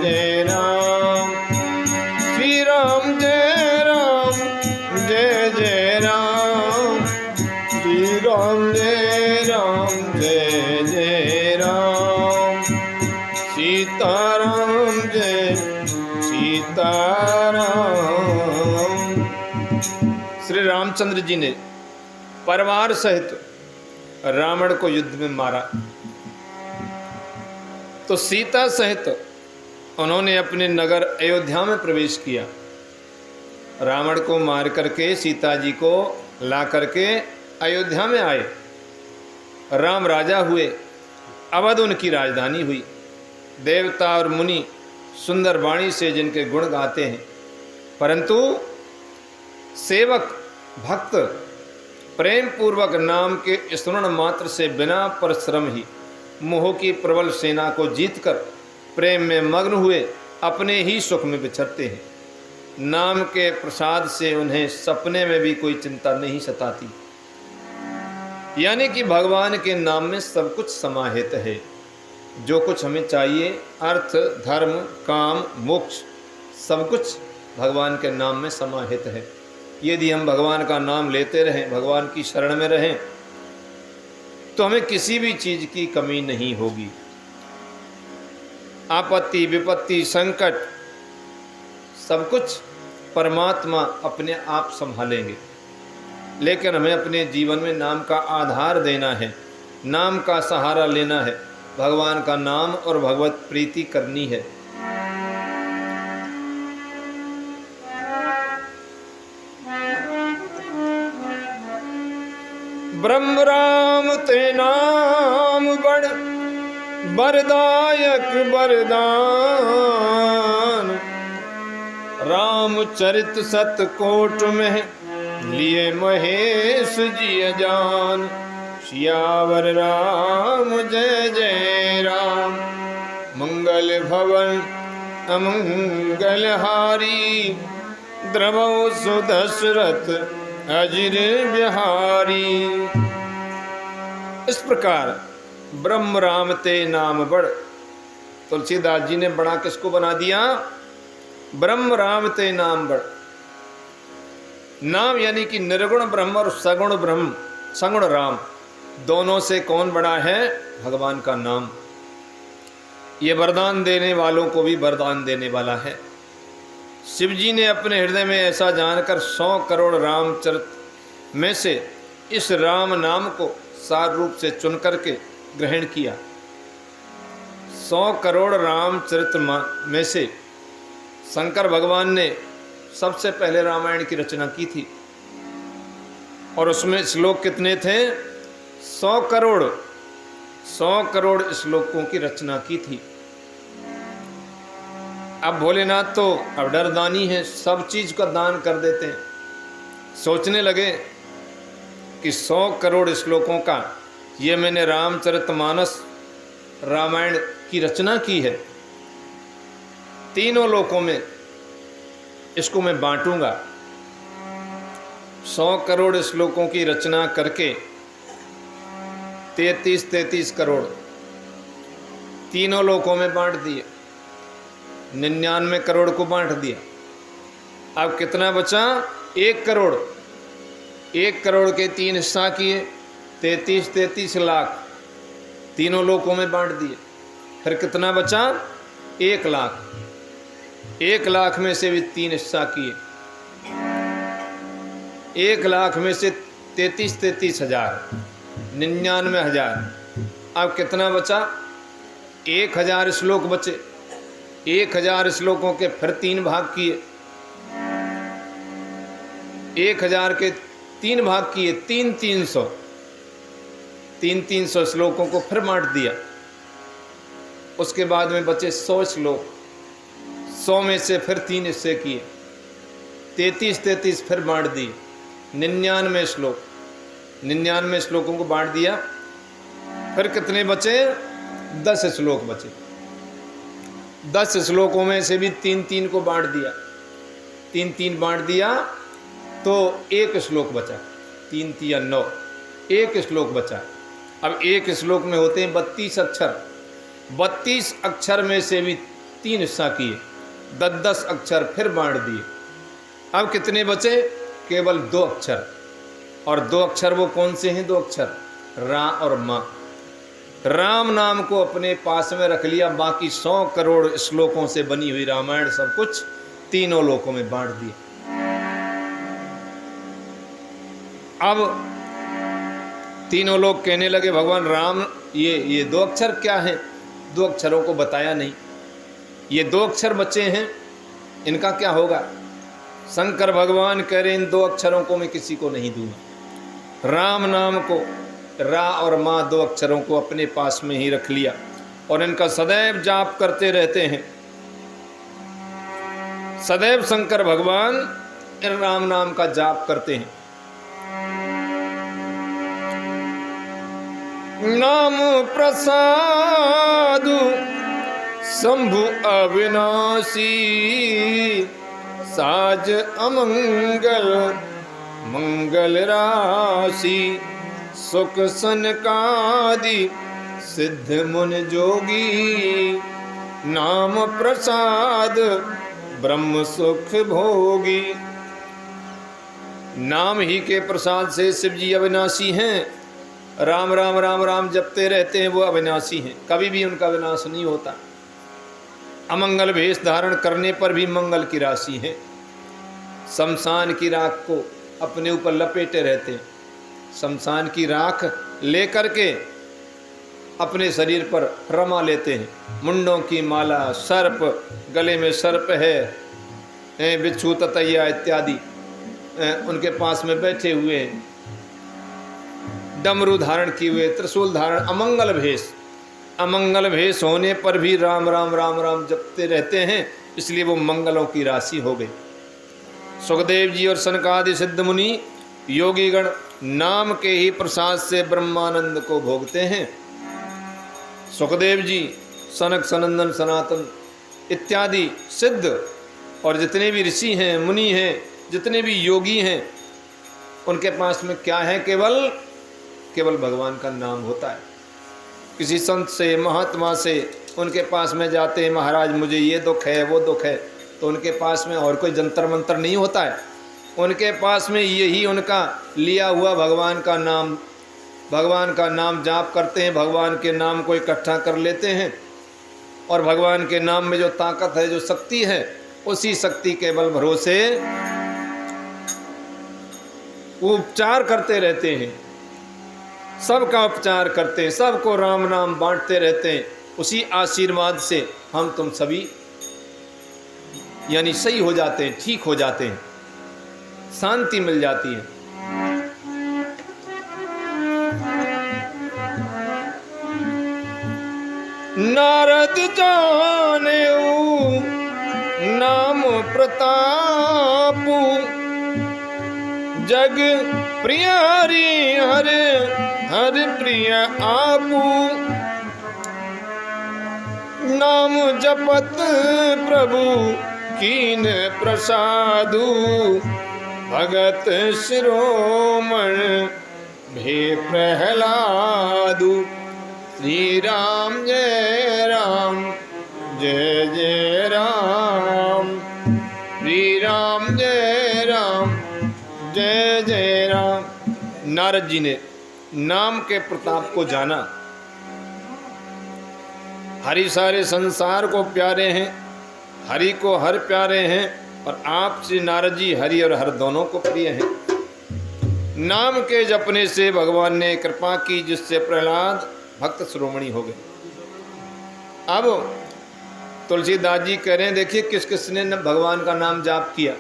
जय राम, श्री राम जय जय राम, श्री राम जय जय राम। सीताराम जय सीताराम। श्री रामचंद्र जी ने परिवार सहित रावण को युद्ध में मारा, तो सीता सहित उन्होंने अपने नगर अयोध्या में प्रवेश किया। रावण को मार करके सीता जी को ला करके अयोध्या में आए। राम राजा हुए, अवध उनकी राजधानी हुई। देवता और मुनि सुंदर वाणी से जिनके गुण गाते हैं, परंतु सेवक भक्त प्रेम पूर्वक नाम के स्मरण मात्र से बिना परिश्रम ही मोह की प्रबल सेना को जीतकर प्रेम में मग्न हुए अपने ही सुख में विचरते हैं। नाम के प्रसाद से उन्हें सपने में भी कोई चिंता नहीं सताती। यानी कि भगवान के नाम में सब कुछ समाहित है। जो कुछ हमें चाहिए, अर्थ धर्म काम मोक्ष, सब कुछ भगवान के नाम में समाहित है। यदि हम भगवान का नाम लेते रहें, भगवान की शरण में रहें, तो हमें किसी भी चीज़ की कमी नहीं होगी। आपत्ति विपत्ति संकट सब कुछ परमात्मा अपने आप संभालेंगे, लेकिन हमें अपने जीवन में नाम का आधार देना है, नाम का सहारा लेना है, भगवान का नाम और भगवत प्रीति करनी है। ब्रह्म राम ते नाम बड़ बरदायक बरदान, रामचरित सतकोट में लिए महेश जी जान। सियावर राम जय जय राम, मंगल भवन अमंगल हारी, द्रवौ सुदशरथ अजिर बिहारी। इस प्रकार ब्रह्म राम ते नाम बड़, तुलसीदास जी ने बड़ा किसको बना दिया? ब्रह्म राम ते नाम बड़। नाम यानी कि निर्गुण ब्रह्म और सगुण ब्रह्म, सगुण राम, दोनों से कौन बड़ा है? भगवान का नाम। ये वरदान देने वालों को भी वरदान देने वाला है। शिव जी ने अपने हृदय में ऐसा जानकर 100 करोड़ रामचरित में से इस राम नाम को सार रूप से चुन करके ग्रहण किया। 100 करोड़ रामचरित में से शंकर भगवान ने सबसे पहले रामायण की रचना की थी, और उसमें श्लोक कितने थे? 100 करोड़। 100 करोड़ श्लोकों की रचना की थी। अब भोलेनाथ तो अब डरदानी है, सब चीज का दान कर देते हैं। सोचने लगे कि 100 करोड़ श्लोकों का ये मैंने रामचरितमानस रामायण की रचना की है, तीनों लोकों में इसको मैं बांटूंगा। 100 करोड़ श्लोकों की रचना करके 33 करोड़ तीनों लोकों में बांट दिए, 99 करोड़ को बांट दिया। अब कितना बचा? 1 करोड़। 1 करोड़ के 3 हिस्सा किए, 33 लाख तीनों लोकों में बांट दिए। फिर कितना बचा? 1 लाख। 1 लाख में से भी 3 हिस्सा किए, 1 लाख में से 33 हजार, 99 हजार। अब कितना बचा? 1000 श्लोक बचे। 1000 श्लोकों के फिर 3 भाग किए, 1000 के 3 भाग किए, 300 श्लोकों को फिर बांट दिया। उसके बाद में बचे 100 श्लोक, 100 में से फिर 3 हिस्से किए, 33 फिर बांट दिए, 99 श्लोक, 99 श्लोकों को बांट दिया। फिर कितने बचे? 10 श्लोक बचे। 10 श्लोकों में से भी 3 को बांट दिया, 3 बांट दिया तो 1 श्लोक बचा। 3 या 9, 1 श्लोक बचा। अब 1 श्लोक में होते हैं 32 अक्षर। 32 अक्षर में से भी 3 हिस्सा किए, 10 अक्षर फिर बांट दिए। अब कितने बचे? केवल 2 अक्षर। और 2 अक्षर वो कौन से हैं? 2 अक्षर, रा और मा। राम नाम को अपने पास में रख लिया। बाकी 100 करोड़ श्लोकों से बनी हुई रामायण सब कुछ तीनों लोकों में बांट दिया। अब तीनों लोग कहने लगे भगवान राम ये 2 अक्षर क्या हैं? 2 अक्षरों को बताया नहीं। ये 2 अक्षर बचे हैं, इनका क्या होगा? शंकर भगवान कह रहे इन 2 अक्षरों को मैं किसी को नहीं दूंगा। राम नाम को, रा और माँ 2 अक्षरों को अपने पास में ही रख लिया और इनका सदैव जाप करते रहते हैं। सदैव शंकर भगवान इन राम नाम का जाप करते हैं। नाम प्रसाद शंभु अविनाशी, साज अमंगल मंगल राशि, सुख सनकादि सिद्ध मुन जोगी, नाम प्रसाद ब्रह्म सुख भोगी। नाम ही के प्रसाद से शिव जी अविनाशी हैं राम राम राम राम जपते रहते हैं वो अविनाशी हैं, कभी भी उनका विनाश नहीं होता। अमंगल भेष धारण करने पर भी मंगल की राशि है। शमशान की राख को अपने ऊपर लपेटे रहते हैं, शमशान की राख लेकर के अपने शरीर पर रमा लेते हैं। मुंडों की माला, सर्प, गले में सर्प है, बिच्छू ततैया इत्यादि उनके पास में बैठे हुए हैं, डमरू धारण किए हुए, त्रिशूल धारण, अमंगल भेष। अमंगल भेष होने पर भी राम राम राम राम जपते रहते हैं, इसलिए वो मंगलों की राशि हो गई। सुखदेव जी और सनकादि सिद्ध मुनि योगीगण नाम के ही प्रसाद से ब्रह्मानंद को भोगते हैं। सुखदेव जी, सनक, सनंदन, सनातन इत्यादि सिद्ध और जितने भी ऋषि हैं, मुनि हैं, जितने भी योगी हैं, उनके पास में क्या है? केवल भगवान का नाम होता है। किसी संत से, महात्मा से उनके पास में जाते हैं, महाराज मुझे ये दुख है, वो दुख है, तो उनके पास में और कोई जंतर मंत्र नहीं होता है। उनके पास में यही उनका लिया हुआ भगवान का नाम जाप करते हैं, भगवान के नाम को इकट्ठा कर लेते हैं और भगवान के नाम में जो ताकत है, जो शक्ति है, उसी शक्ति के बल भरोसे उपचार करते रहते हैं, सबका उपचार करते हैं, सबको राम नाम बांटते रहते हैं। उसी आशीर्वाद से हम तुम सभी यानी सही हो जाते हैं, ठीक हो जाते हैं, शांति मिल जाती है। नारद जानेऊ नाम प्रतापु, जग प्रिय हरि हर प्रिय आपू। नाम जपत प्रभु कीन प्रसादु, भगत शिरोमण भे प्रहलादु। श्री राम जय राम जय जय राम, श्री राम जय राम जय जय राम। नारद जी ने नाम के प्रताप को जाना। हरि सारे संसार को प्यारे हैं, हरि को हर प्यारे हैं, और आप श्री नारद जी हरि और हर दोनों को प्रिय हैं। नाम के जपने से भगवान ने कृपा की, जिससे प्रहलाद भक्त शिरोमणि हो गए। अब तुलसीदास जी कह रहे हैं, देखिए किस किसने भगवान का नाम जाप किया।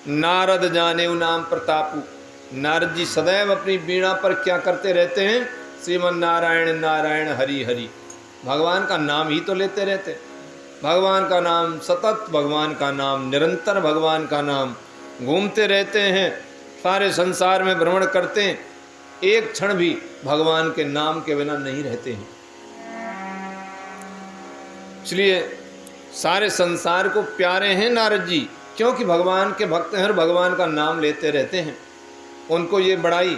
नारद जाने नाम प्रतापु। नारद जी सदैव अपनी वीणा पर क्या करते रहते हैं? श्रीमन नारायण नारायण हरि हरि, भगवान का नाम ही तो लेते रहते। भगवान का नाम सतत, भगवान का नाम निरंतर, भगवान का नाम घूमते रहते हैं, सारे संसार में भ्रमण करते हैं, एक क्षण भी भगवान के नाम के बिना नहीं रहते हैं। इसलिए सारे संसार को प्यारे हैं नारद जी, क्योंकि भगवान के भक्त हैं और भगवान का नाम लेते रहते हैं। उनको ये बड़ाई,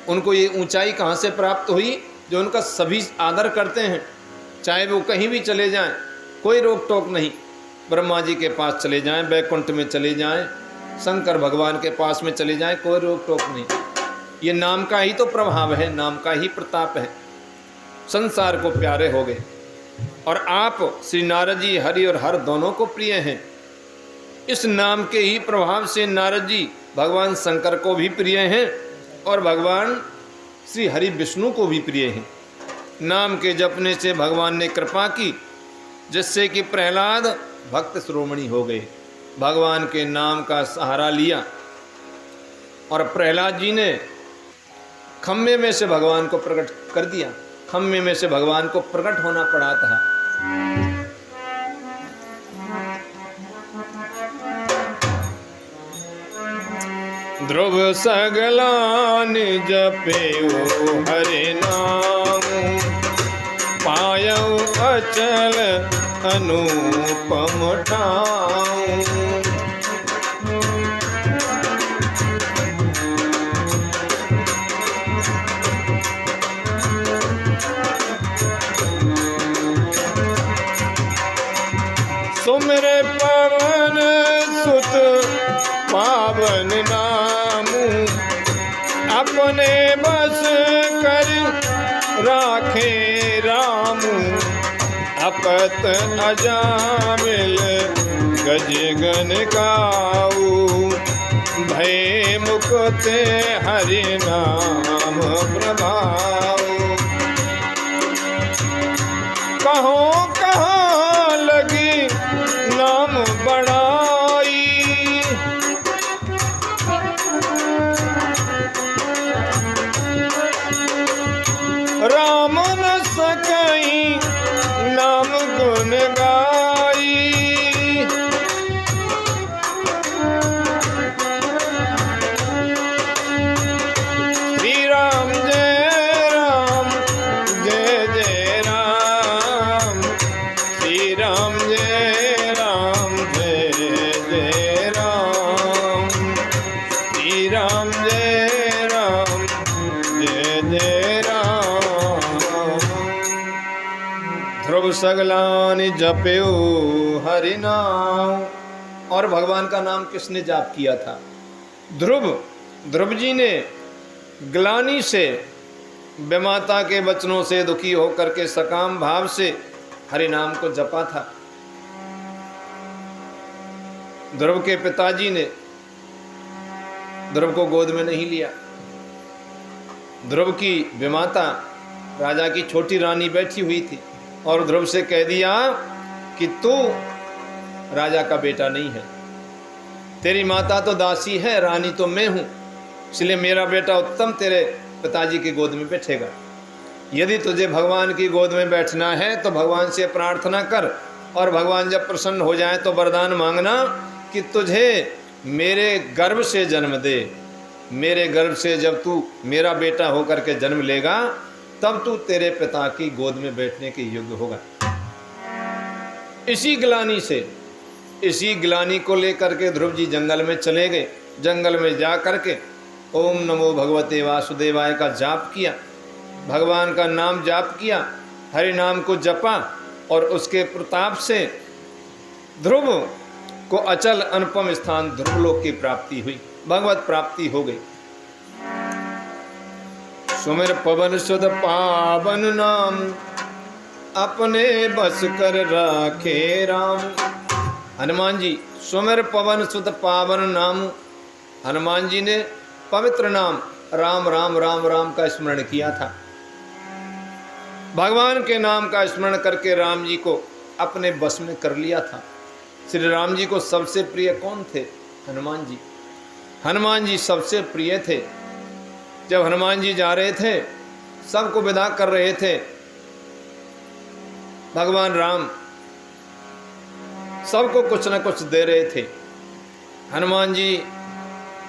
उनको ये ऊंचाई कहाँ से प्राप्त हुई? जो उनका सभी आदर करते हैं, चाहे वो कहीं भी चले जाएं, कोई रोक टोक नहीं। ब्रह्मा जी के पास चले जाएं, बैकुंठ में चले जाएं, शंकर भगवान के पास में चले जाएं, कोई रोक टोक नहीं। ये नाम का ही तो प्रभाव है, नाम का ही प्रताप है। संसार को प्यारे हो गए, और आप श्री नारद जी हरि और हर दोनों को प्रिय हैं। इस नाम के ही प्रभाव से नारद जी भगवान शंकर को भी प्रिय हैं और भगवान श्री हरि विष्णु को भी प्रिय हैं। नाम के जपने से भगवान ने कृपा की, जिससे कि प्रहलाद भक्त शिरोमणि हो गए। भगवान के नाम का सहारा लिया और प्रहलाद जी ने खम्भे में से भगवान को प्रकट कर दिया। खम्भे में से भगवान को प्रकट होना पड़ा था। ध्रुव सगलान जपेऊ हरि नाम, पायऊ अचल अनुपम ठाऊं। सुमिरे पवन सुत पावन नामू, अपने बस कर राखे राम अपत अजामिल गज गन काऊ भय मुकुत हरि नाम प्रभाऊ कहो कहाँ लगी नाम बड़ाई राम न सकई नाम गुण गाई श्री राम जय राम जय जय राम श्री राम जय राम जय जय राम श्री राम जय राम जय जय राम। ध्रुव सगलानि जप्यो हरि नाम। और भगवान का नाम किसने जाप किया था? ध्रुव जी ने ग्लानि से, बेमाता के वचनों से दुखी होकर के सकाम भाव से हरि नाम को जपा था। ध्रुव के पिताजी ने ध्रुव को गोद में नहीं लिया। ध्रुव की बेमाता राजा की छोटी रानी बैठी हुई थी और ध्रुव से कह दिया कि तू राजा का बेटा नहीं है, तेरी माता तो दासी है, रानी तो मैं हूं, इसलिए मेरा बेटा उत्तम तेरे पिताजी की गोद में बैठेगा। यदि तुझे भगवान की गोद में बैठना है तो भगवान से प्रार्थना कर, और भगवान जब प्रसन्न हो जाए तो वरदान मांगना कि तुझे मेरे गर्भ से जन्म दे। मेरे गर्भ से जब तू मेरा बेटा होकर के जन्म लेगा तब तू तेरे पिता की गोद में बैठने के योग्य होगा। इसी ग्लानि को लेकर के ध्रुव जी जंगल में चले गए। जंगल में जा करके ओम नमो भगवते वासुदेवाय का जाप किया, भगवान का नाम जाप किया, हरि नाम को जपा, और उसके प्रताप से ध्रुव को अचल अनुपम स्थान ध्रुवलोक की प्राप्ति हुई, भगवत प्राप्ति हो गई। सुमिर पवन सुध पावन नाम अपने बस कर राखे राम। हनुमान जी सुमिर पवन सुध पावन नाम, हनुमान जी ने पवित्र नाम राम राम राम राम का स्मरण किया था। भगवान के नाम का स्मरण करके राम जी को अपने बस में कर लिया था। श्री राम जी को सबसे प्रिय कौन थे? हनुमान जी। हनुमान जी सबसे प्रिय थे। जब हनुमान जी जा रहे थे, सबको विदा कर रहे थे, भगवान राम सबको कुछ न कुछ दे रहे थे। हनुमान जी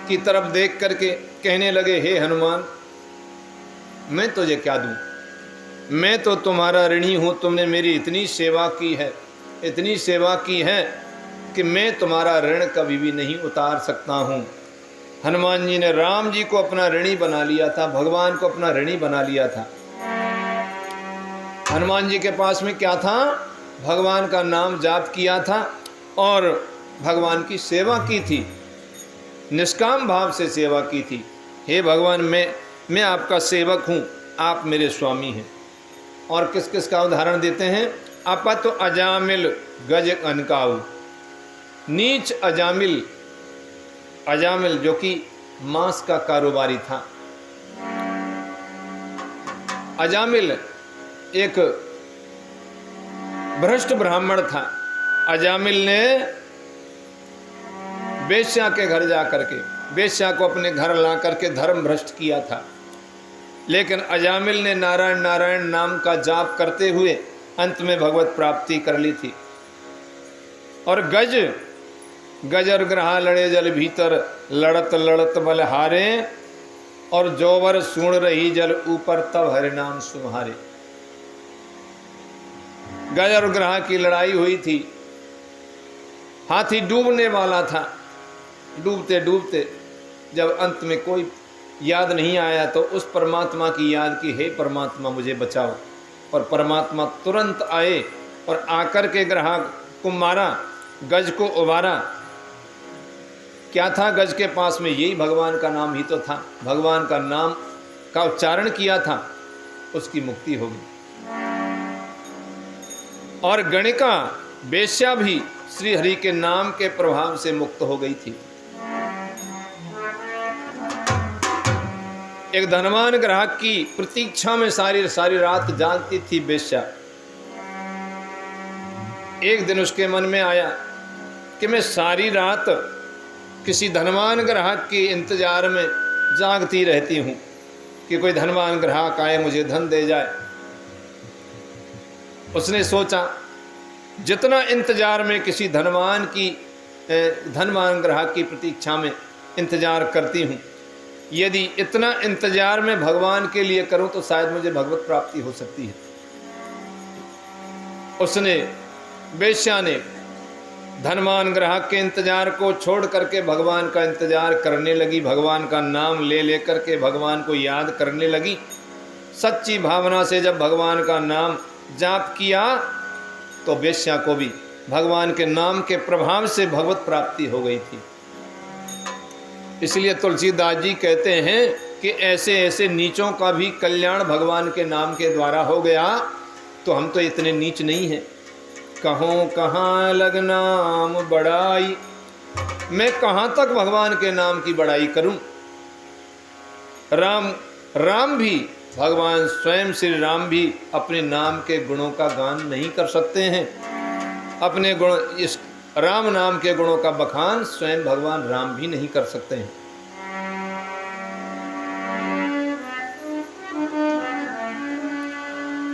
की तरफ देख करके कहने लगे, हे हनुमान, मैं तुझे क्या दूं? मैं तो तुम्हारा ऋणी हूं, तुमने मेरी इतनी सेवा की है, इतनी सेवा की है कि मैं तुम्हारा ऋण कभी भी नहीं उतार सकता हूं। हनुमान जी ने राम जी को अपना ऋणी बना लिया था, भगवान को अपना ऋणी बना लिया था। हनुमान जी के पास में क्या था? भगवान का नाम जाप किया था और भगवान की सेवा की थी, निष्काम भाव से सेवा की थी। हे भगवान, मैं आपका सेवक हूँ, आप मेरे स्वामी हैं। और किस किस का उदाहरण देते हैं? अपत अजामिल गज अनकाऊ। नीच अजामिल, अजामिल जो कि मांस का कारोबारी था। अजामिल एक भ्रष्ट ब्राह्मण था। अजामिल ने वेश्या के घर जा करके वेश्या को अपने घर ला करके धर्म भ्रष्ट किया था। लेकिन अजामिल ने नारायण नारायण नाम का जाप करते हुए अंत में भगवत प्राप्ति कर ली थी। और गज और ग्रहा लड़े जल भीतर, लड़त लड़त बल हारे, और जोवर सुन रही जल ऊपर तब हरि नाम सुम्हारे। गज और ग्रहा की लड़ाई हुई थी, हाथी डूबने वाला था। डूबते डूबते जब अंत में कोई याद नहीं आया तो उस परमात्मा की याद की, हे परमात्मा मुझे बचाओ। और परमात्मा तुरंत आए और आकर के ग्रहा को मारा, गज को उबारा। क्या था गज के पास में? यही भगवान का नाम ही तो था। भगवान का नाम का उच्चारण किया था उसकी मुक्ति होगी। और गणिका वेश्या भी श्री हरि के नाम के प्रभाव से मुक्त हो गई थी। एक धनवान ग्राहक की प्रतीक्षा में सारी सारी रात जागती थी वेश्या। एक दिन उसके मन में आया कि मैं सारी रात किसी धनवान ग्राहक के इंतजार में जागती रहती हूँ कि कोई धनवान ग्राहक आए मुझे धन दे जाए। उसने सोचा जितना इंतजार में किसी धनवान ग्राहक की प्रतीक्षा में इंतजार करती हूँ, यदि इतना इंतजार मैं भगवान के लिए करूं तो शायद मुझे भगवत प्राप्ति हो सकती है। उसने वेश्या ने धनवान ग्राहक के इंतजार को छोड़ करके भगवान का इंतजार करने लगी। भगवान का नाम ले लेकर के भगवान को याद करने लगी। सच्ची भावना से जब भगवान का नाम जाप किया तो वेश्या को भी भगवान के नाम के प्रभाव से भगवत प्राप्ति हो गई थी। इसलिए तुलसीदास जी कहते हैं कि ऐसे ऐसे नीचों का भी कल्याण भगवान के नाम के द्वारा हो गया, तो हम तो इतने नीच नहीं हैं। कहों कहाँ लग नाम बड़ाई, मैं कहाँ तक भगवान के नाम की बड़ाई करूं। राम भी, भगवान स्वयं श्री राम भी अपने नाम के गुणों का गान नहीं कर सकते हैं। अपने गुण, इस राम नाम के गुणों का बखान स्वयं भगवान राम भी नहीं कर सकते हैं।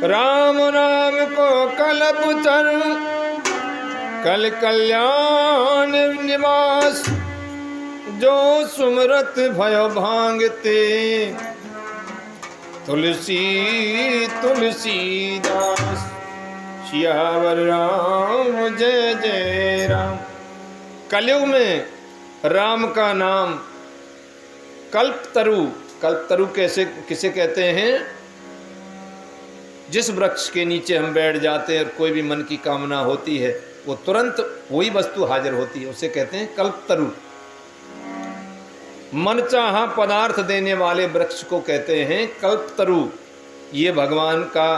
राम नाम को कल्प तरु कल कल्याण निवास, जो सुमरत भयो भांगते तुलसी तुलसीदास। सियावर राम जय जय राम। कलयुग में राम का नाम कल्पतरु, कल्पतरु किसे कहते हैं? जिस वृक्ष के नीचे हम बैठ जाते हैं और कोई भी मन की कामना होती है वो तुरंत वही वस्तु हाजिर होती है, उसे कहते हैं कल्पतरु। मनचाहा पदार्थ देने वाले वृक्ष को कहते हैं कल्पतरु। ये भगवान का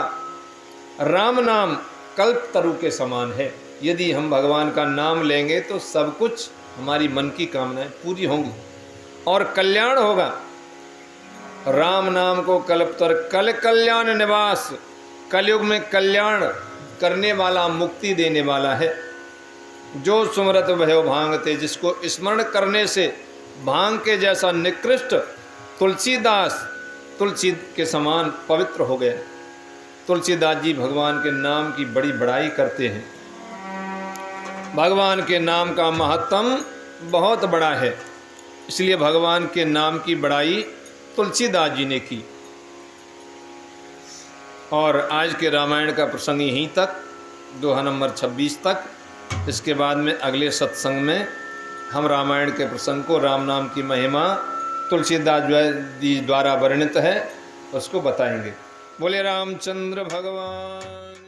राम नाम कल्पतरु के समान है। यदि हम भगवान का नाम लेंगे तो सब कुछ हमारी मन की कामनाएं पूरी होंगी और कल्याण होगा। राम नाम को कल्पतर कल कल्याण निवास, कलयुग में कल्याण करने वाला, मुक्ति देने वाला है। जो सुमरत भयो भांगते, जिसको स्मरण करने से भांग के जैसा निकृष्ट तुलसीदास तुलसी के समान पवित्र हो गया। तुलसीदास जी भगवान के नाम की बड़ी बड़ाई करते हैं। भगवान के नाम का महत्व बहुत बड़ा है, इसलिए भगवान के नाम की बड़ाई तुलसीदास जी ने की। और आज के रामायण का प्रसंग यहीं तक, दोहा नंबर 26 तक। इसके बाद में अगले सत्संग में हम रामायण के प्रसंग को, राम नाम की महिमा तुलसीदास जी द्वारा वर्णित है, उसको बताएंगे। बोले रामचंद्र भगवान।